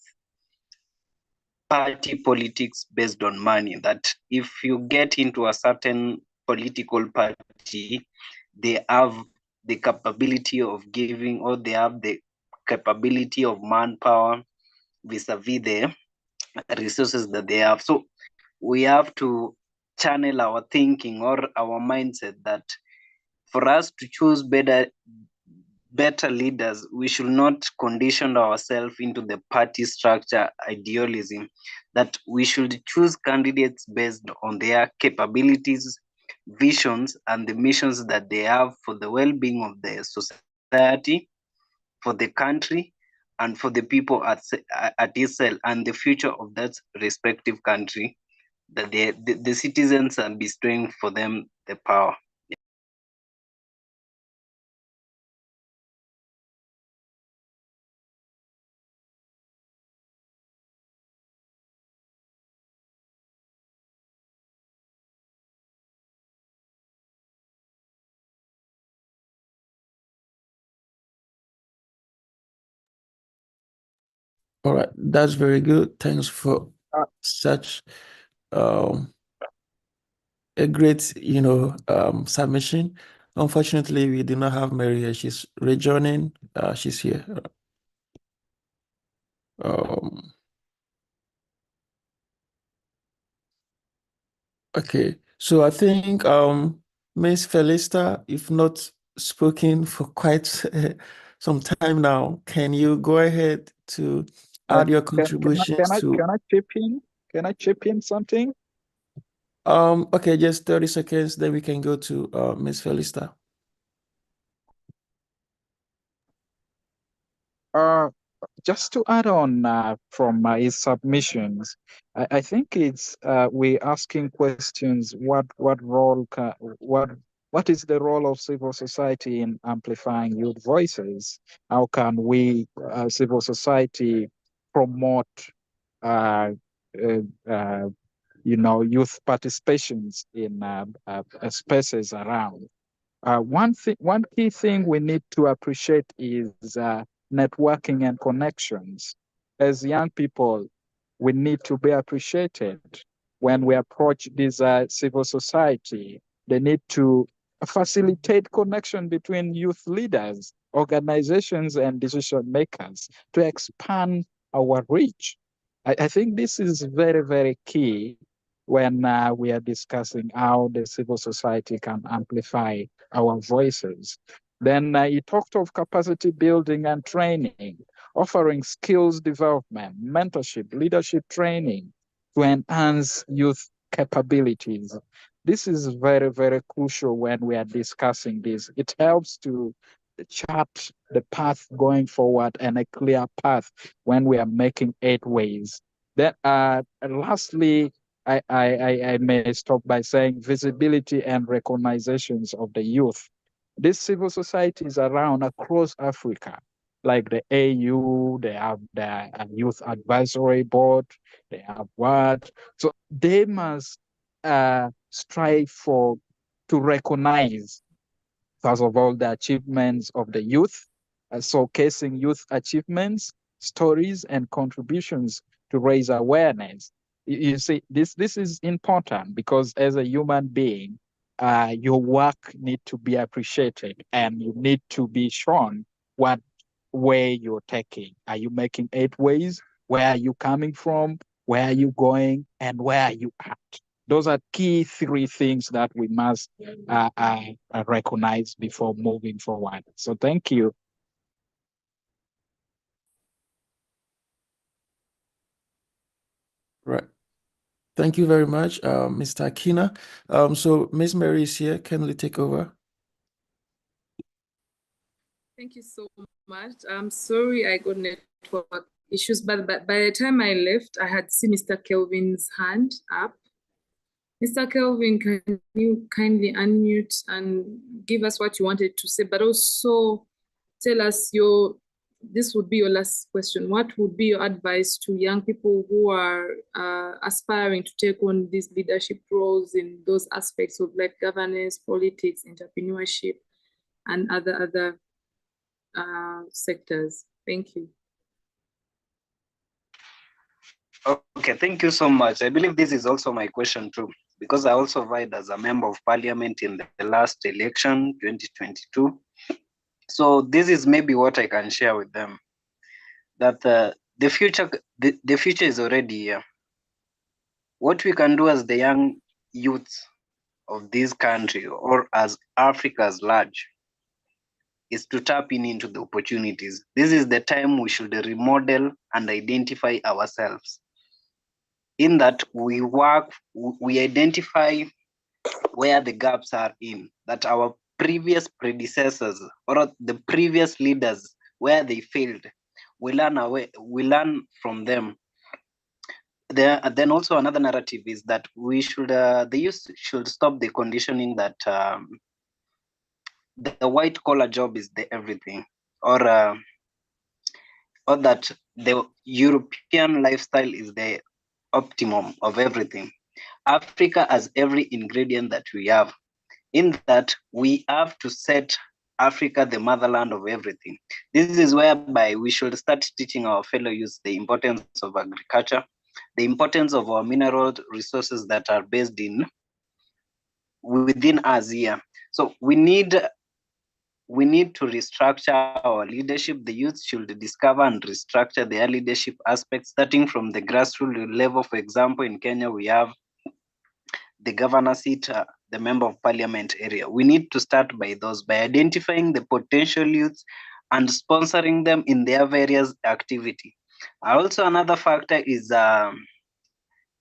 party politics based on money. That if you get into a certain political party, they have the capability of giving, or they have the capability of manpower vis-a-vis the resources that they have. So we have to channel our thinking or our mindset that for us to choose better better leaders, we should not condition ourselves into the party structure idealism, that we should choose candidates based on their capabilities, visions, and the missions that they have for the well-being of the society, for the country, and for the people at itself and the future of that respective country that the citizens are bestowing for them the power. All right, that's very good. Thanks for such a great, submission. Unfortunately, we do not have Mary here. She's rejoining. She's here. Okay, so I think Miss Felista, if not spoken for quite some time now, can you go ahead to add your contributions to? Can I chip in? Can I chip in something? Okay, just 30 seconds, then we can go to Miss Felista. Just to add on from his submissions, I think it's we're asking questions. What role what is the role of civil society in amplifying youth voices? How can we civil society promote youth participations in spaces around? One key thing we need to appreciate is networking and connections. As young people, we need to be appreciated when we approach this civil society. They need to facilitate connection between youth leaders, organizations, and decision makers to expand our reach. I think this is very, very key when we are discussing how the civil society can amplify our voices. Then he talked of capacity building and training, offering skills development, mentorship, leadership training to enhance youth capabilities. This is very, very crucial when we are discussing this. It helps to chart the path going forward and a clear path when we are making 8 ways. Then lastly, I may stop by saying visibility and recognitions of the youth. These civil societies around across Africa, like the AU, they have the Youth Advisory Board, they have what? So they must strive to recognize, first of all, the achievements of the youth, showcasing youth achievements, stories, and contributions to raise awareness. You see, this is important because as a human being, your work need to be appreciated and you need to be shown what way you're taking. Are you making 8 ways? Where are you coming from? Where are you going? And where are you at? Those are key 3 things that we must recognize before moving forward. So thank you. Right. Thank you very much, Mr. Akina. So Miss Mary is here. Can we take over? Thank you so much. I'm sorry I got network issues, but by the time I left, I had seen Mr. Kelvin's hand up. Mr. Kelvin, can you kindly unmute and give us what you wanted to say, but also tell us this would be your last question. What would be your advice to young people who are aspiring to take on these leadership roles in those aspects of like governance, politics, entrepreneurship, and other sectors? Thank you. Okay, thank you so much. I believe this is also my question too, because I also vied as a member of parliament in the last election, 2022. So this is maybe what I can share with them, that the future is already here. What we can do as the young youth of this country or as Africa as large is to tap into the opportunities. This is the time we should remodel and identify ourselves. In that we work, we identify where the gaps are in, that our previous predecessors or the previous leaders, where they failed, we learn from them. Then also another narrative is that we should, the youth should stop the conditioning that the white collar job is the everything, or that the European lifestyle is the optimum of everything. Africa has every ingredient that we have. In that, we have to set Africa the motherland of everything. This is whereby we should start teaching our fellow youth the importance of agriculture, the importance of our mineral resources that are based within us here. So we need to restructure our leadership. The youth should discover and restructure their leadership aspects, starting from the grassroots level. For example, in Kenya, we have the governor seat, the member of parliament area. We need to start by identifying the potential youths and sponsoring them in their various activity. Also, another factor is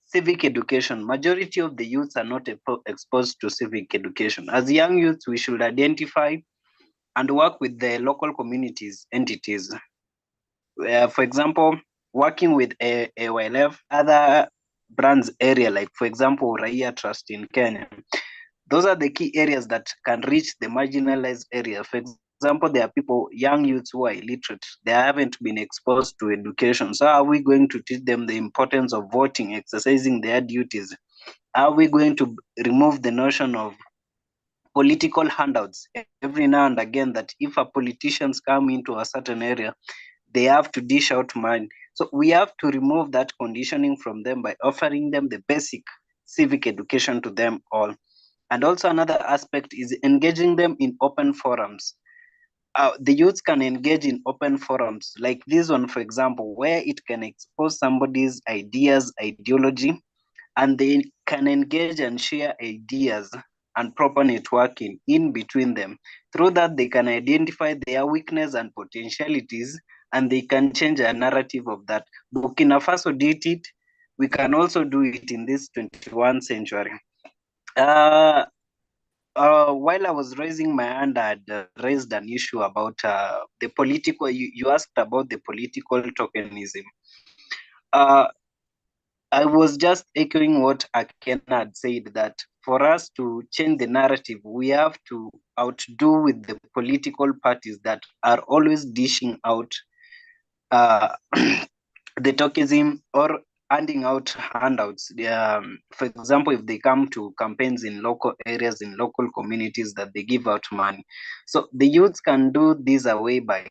civic education. Majority of the youths are not exposed to civic education. As young youths, we should identify and work with the local communities, entities. For example, working with AYLF, other brands area, like for example, Raia Trust in Kenya. Those are the key areas that can reach the marginalized area. For example, there are people, young youths who are illiterate. They haven't been exposed to education. So how are we going to teach them the importance of voting, exercising their duties? How are we going to remove the notion of political handouts every now and again, that if a politicians come into a certain area, they have to dish out money? So we have to remove that conditioning from them by offering them the basic civic education to them all. And also another aspect is engaging them in open forums. The youths can engage in open forums like this one, for example, where it can expose somebody's ideas, ideology, and they can engage and share ideas and proper networking in between them. Through that, they can identify their weakness and potentialities, and they can change a narrative of that. Burkina Faso did it. We can also do it in this 21st century. While I was raising my hand, I had raised an issue about the political, you asked about the political tokenism. I was just echoing what Aken had said, that for us to change the narrative, we have to outdo with the political parties that are always dishing out the tokenism or handing out handouts. For example, if they come to campaigns in local areas, in local communities, that they give out money. So the youths can do this away by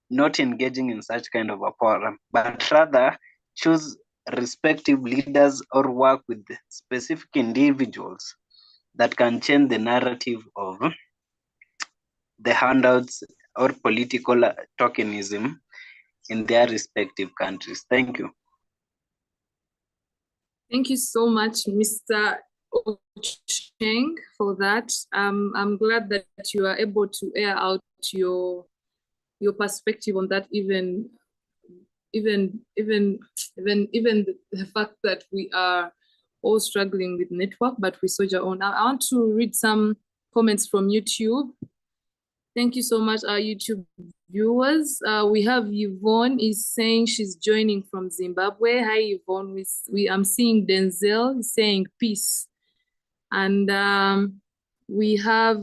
not engaging in such kind of a forum, but rather choose respective leaders or work with specific individuals that can change the narrative of the handouts or political tokenism in their respective countries. Thank you. Thank you so much, Mr. Ocheng, for that. I'm glad that you are able to air out your perspective on that, even the fact that we are all struggling with network, but we soldier on. I want to read some comments from YouTube. Thank you so much, our YouTube viewers. We have Yvonne is saying she's joining from Zimbabwe. Hi, Yvonne. I'm seeing Denzel saying peace, and we have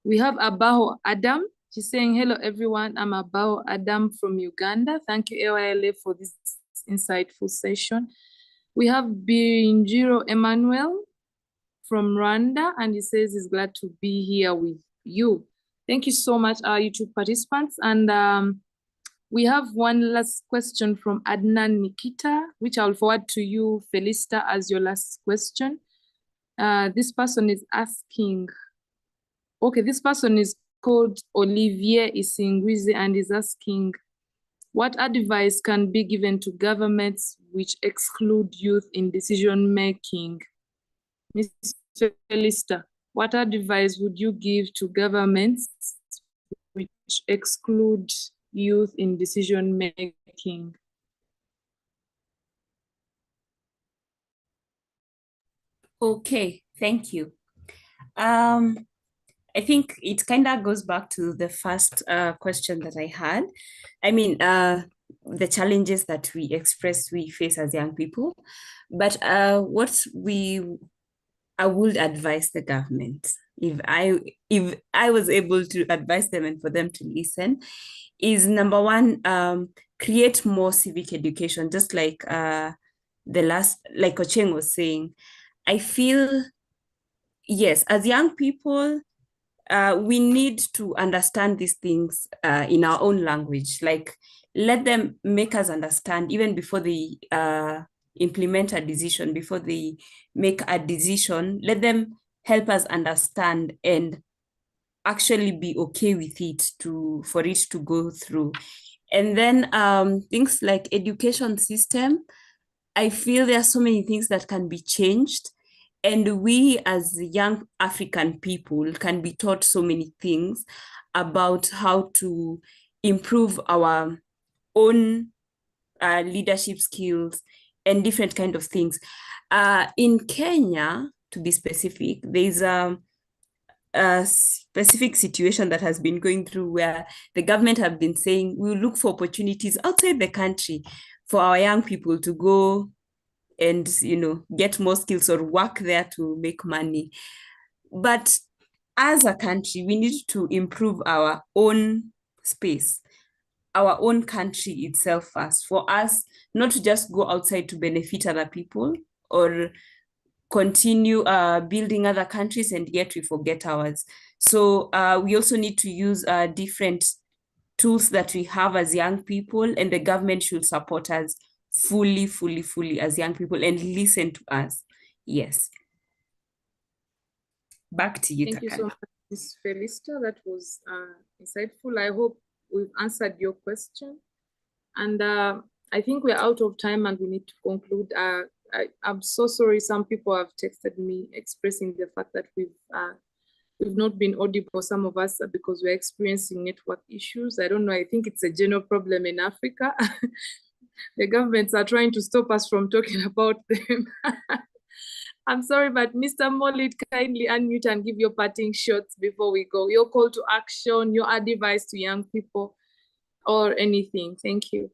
Abaho Adam. She's saying, hello, everyone. I'm Abaho Adam from Uganda. Thank you, AYLA, for this insightful session. We have Birinjiro Emmanuel from Rwanda, and he says he's glad to be here with you. Thank you so much, our YouTube participants. And we have one last question from Adnan Nikita, which I'll forward to you, Felista, as your last question. This person is asking, okay, this person is called Olivier Isingwizi and is asking, what advice can be given to governments which exclude youth in decision-making? Mr. Felista, what advice would you give to governments which exclude youth in decision making? Okay, thank you. I think it kind of goes back to the first question that I had. I mean, the challenges that we face as young people, but what I would advise the government, if I was able to advise them and for them to listen, is number one, create more civic education, just like like Ocheng was saying. I feel, yes, as young people, we need to understand these things in our own language. Like, let them make us understand even before they implement a decision, before they make a decision. Let them help us understand and actually be okay with it for it to go through. And then things like education system, I feel there are so many things that can be changed. And we as young African people can be taught so many things about how to improve our own leadership skills and different kind of things. In Kenya, to be specific, there's a specific situation that has been going through where the government have been saying we'll look for opportunities outside the country for our young people to go and get more skills or work there to make money. But as a country, we need to improve our own space, our own country itself first, for us not to just go outside to benefit other people or continue building other countries and yet we forget ours. So we also need to use different tools that we have as young people, and the government should support us fully as young people and listen to us. Yes. Back to you, Thank you so Takala. much, Ms. Felista. That was insightful. I hope we've answered your question. And I think we're out of time and we need to conclude. I'm so sorry. Some people have texted me expressing the fact that we've not been audible, some of us, because we're experiencing network issues. I don't know. I think it's a general problem in Africa. The governments are trying to stop us from talking about them. I'm sorry, but Mr. Molit, kindly unmute and give your parting shots before we go. Your call to action, your advice to young people, or anything. Thank you.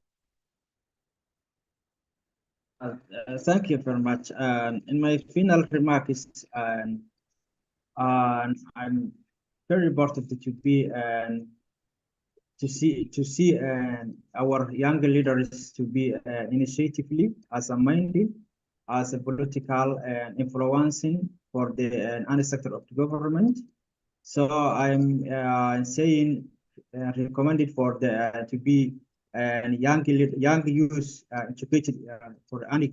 Thank you very much. In my final remark is, I'm very important to be to see our younger leaders to be initiatively as a minded, as a political influencing for the any sector of the government. So I'm saying recommended for the to be young youth educated for any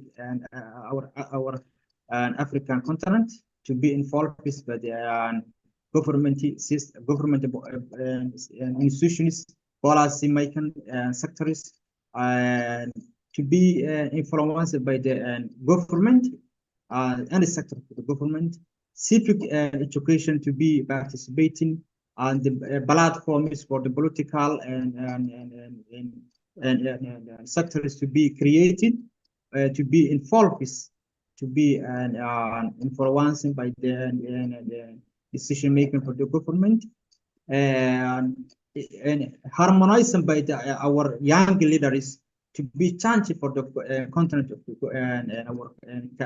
our African continent to be involved with the government institutions, policy making sectors, and to be influenced by the government, any sector of the government, civic education to be participating, and the platforms for the political and sectors to be created, to be involved with, to be influenced by the decision making for the government, and harmonizing by our young leaders to be changed for the continent of our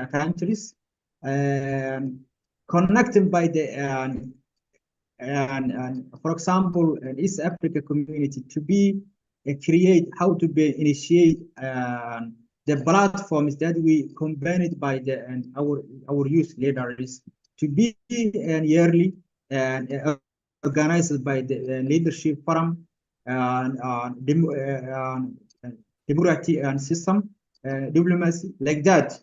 countries, and connected by the for example, East Africa community to be create how to be initiate the platforms that we combined by the our youth leaders to be yearly and organized by the leadership forum and democracy and system diplomacy like that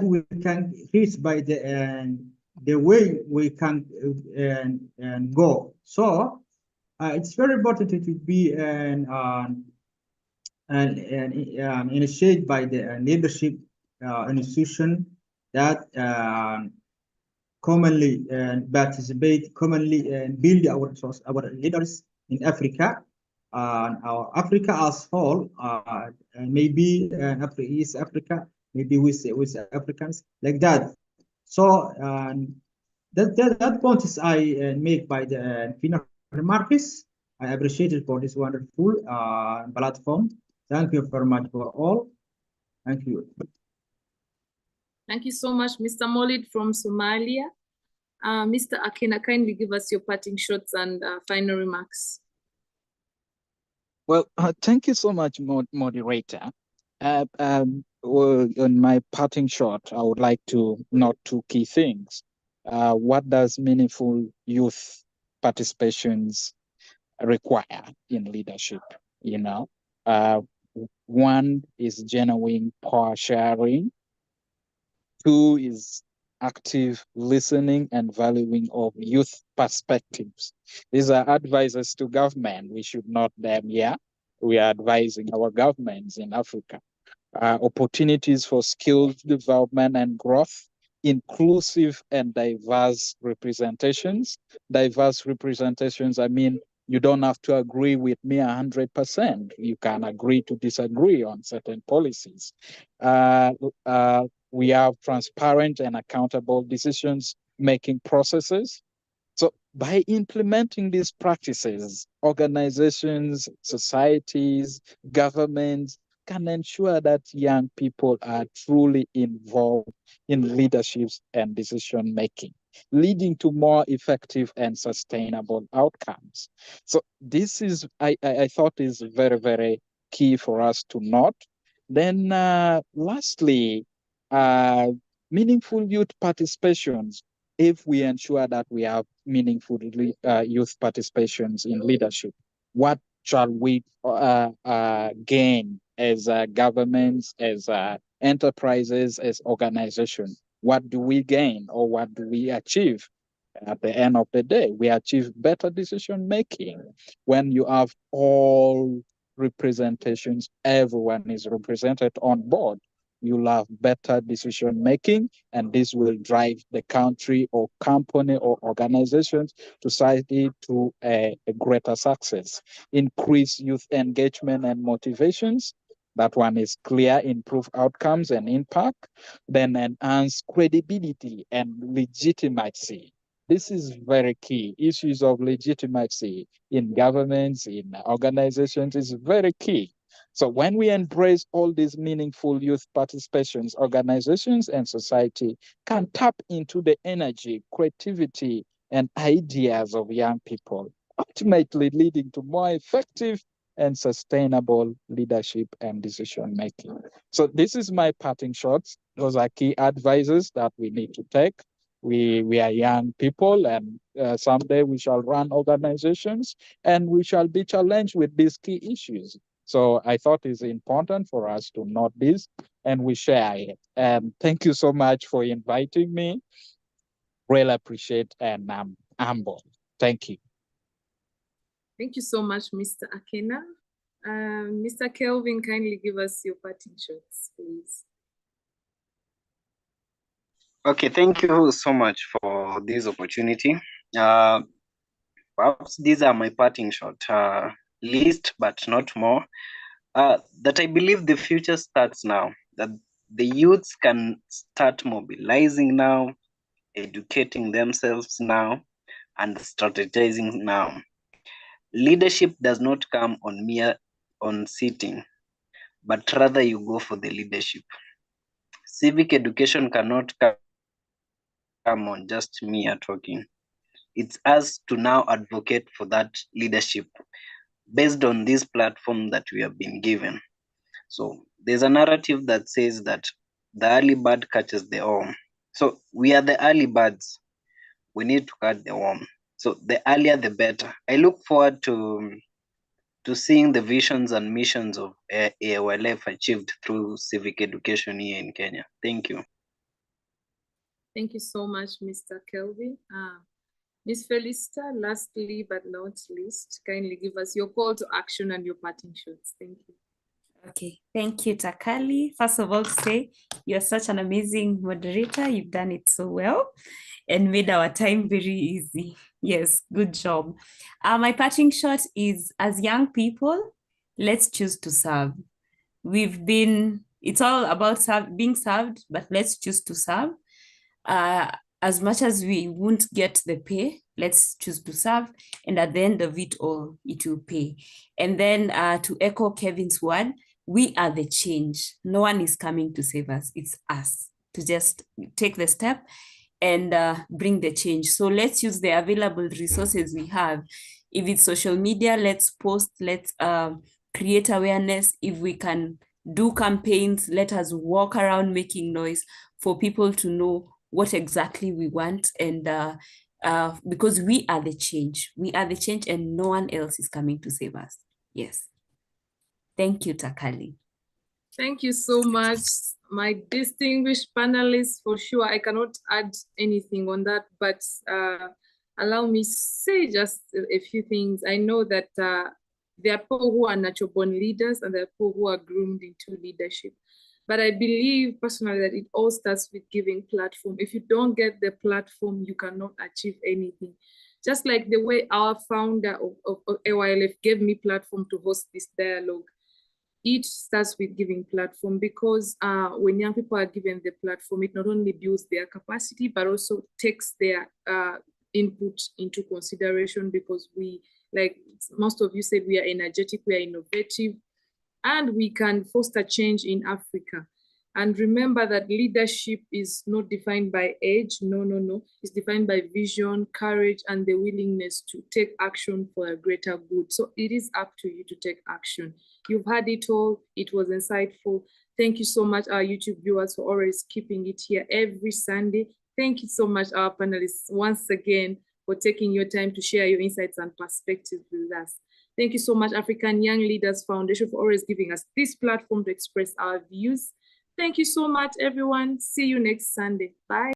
we can reach by the way we can and go. So it's very important to be initiated by the leadership institution that commonly participate, commonly build our leaders in Africa, and our Africa as whole, maybe East Africa, maybe with Africans like that. So that point is I make by the final remarks. I appreciate it for this wonderful platform. Thank you very much for all. Thank you. Thank you so much, Mr. Molid from Somalia. Mr. Akena, kindly give us your parting shots and final remarks. Well, thank you so much, moderator. Well, on my parting shot, I would like to note two key things. What does meaningful youth participations require in leadership? You know, one is genuine power sharing. Two is active listening and valuing of youth perspectives. These are advisors to government. We should note them here. We are advising our governments in Africa. Opportunities for skills development and growth, inclusive and diverse representations. Diverse representations, I mean, you don't have to agree with me 100%. You can agree to disagree on certain policies. We have transparent and accountable decisions-making processes. So by implementing these practices, organizations, societies, governments can ensure that young people are truly involved in leaderships and decision-making, leading to more effective and sustainable outcomes. So this is, I thought is very, very key for us to note. Then lastly, meaningful youth participations. If we ensure that we have meaningful youth participations in leadership, what shall we gain as governments, as enterprises, as organizations? What do we gain or what do we achieve? At the end of the day, we achieve better decision making when you have all representations, everyone is represented on board. You'll have better decision making, and this will drive the country or company or organizations, society to a greater success. Increase youth engagement and motivations. That one is clear, improve outcomes and impact. Then enhance credibility and legitimacy. This is very key. Issues of legitimacy in governments, in organizations is very key. So when we embrace all these meaningful youth participations, organizations and society can tap into the energy, creativity, and ideas of young people, ultimately leading to more effective and sustainable leadership and decision making. So this is my parting shots. Those are key advices that we need to take. We are young people, and someday we shall run organizations and we shall be challenged with these key issues. So I thought it's important for us to note this and we share it. And thank you so much for inviting me. Really appreciate and I'm humble. Thank you. Thank you so much, Mr. Akena. Mr. Kelvin, kindly give us your parting shots, please. Okay, thank you so much for this opportunity. Perhaps these are my parting shot, least but not more. That I believe the future starts now, that the youths can start mobilizing now, educating themselves now, and strategizing now. Leadership does not come on sitting, but rather you go for the leadership. Civic education cannot come on just mere talking. It's us to now advocate for that leadership based on this platform that we have been given. So there's a narrative that says that the early bird catches the worm. So we are the early birds. We need to catch the worm. So the earlier, the better. I look forward to seeing the visions and missions of AOLF achieved through civic education here in Kenya. Thank you. Thank you so much, Mr. Kelvin. Ms. Felista, lastly but not least, kindly give us your call to action and your parting shots. Thank you. Okay, thank you, Takali. First of all, to say you're such an amazing moderator. You've done it so well. and made our time very easy. Yes, good job. My parting shot is, as young people, let's choose to serve. It's all about being served, but let's choose to serve. As much as we won't get the pay, let's choose to serve. And at the end of it all, it will pay. And then to echo Kevin's word, we are the change. No one is coming to save us. It's us to just take the step and bring the change. So let's use the available resources we have. If it's social media, let's post, let's create awareness. If we can do campaigns, let us walk around making noise for people to know what exactly we want. And because we are the change. We are the change and no one else is coming to save us. Yes. Thank you, Takali. Thank you so much, my distinguished panelists. For sure, I cannot add anything on that, but allow me to say just a few things. I know that there are people who are natural born leaders and there are people who are groomed into leadership. But I believe personally that it all starts with giving platform. If you don't get the platform, you cannot achieve anything. Just like the way our founder of AYLF gave me platform to host this dialogue. It starts with giving platform, because when young people are given the platform, it not only builds their capacity, but also takes their input into consideration, because we, like most of you said, we are energetic, we are innovative, and we can foster change in Africa. And remember that leadership is not defined by age, no. It's defined by vision, courage, and the willingness to take action for a greater good. So it is up to you to take action. You've had it all. It was insightful. Thank you so much, our YouTube viewers, for always keeping it here every Sunday. Thank you so much, our panelists, once again, for taking your time to share your insights and perspectives with us. Thank you so much, African Young Leaders Foundation, for always giving us this platform to express our views. Thank you so much, everyone. See you next Sunday. Bye.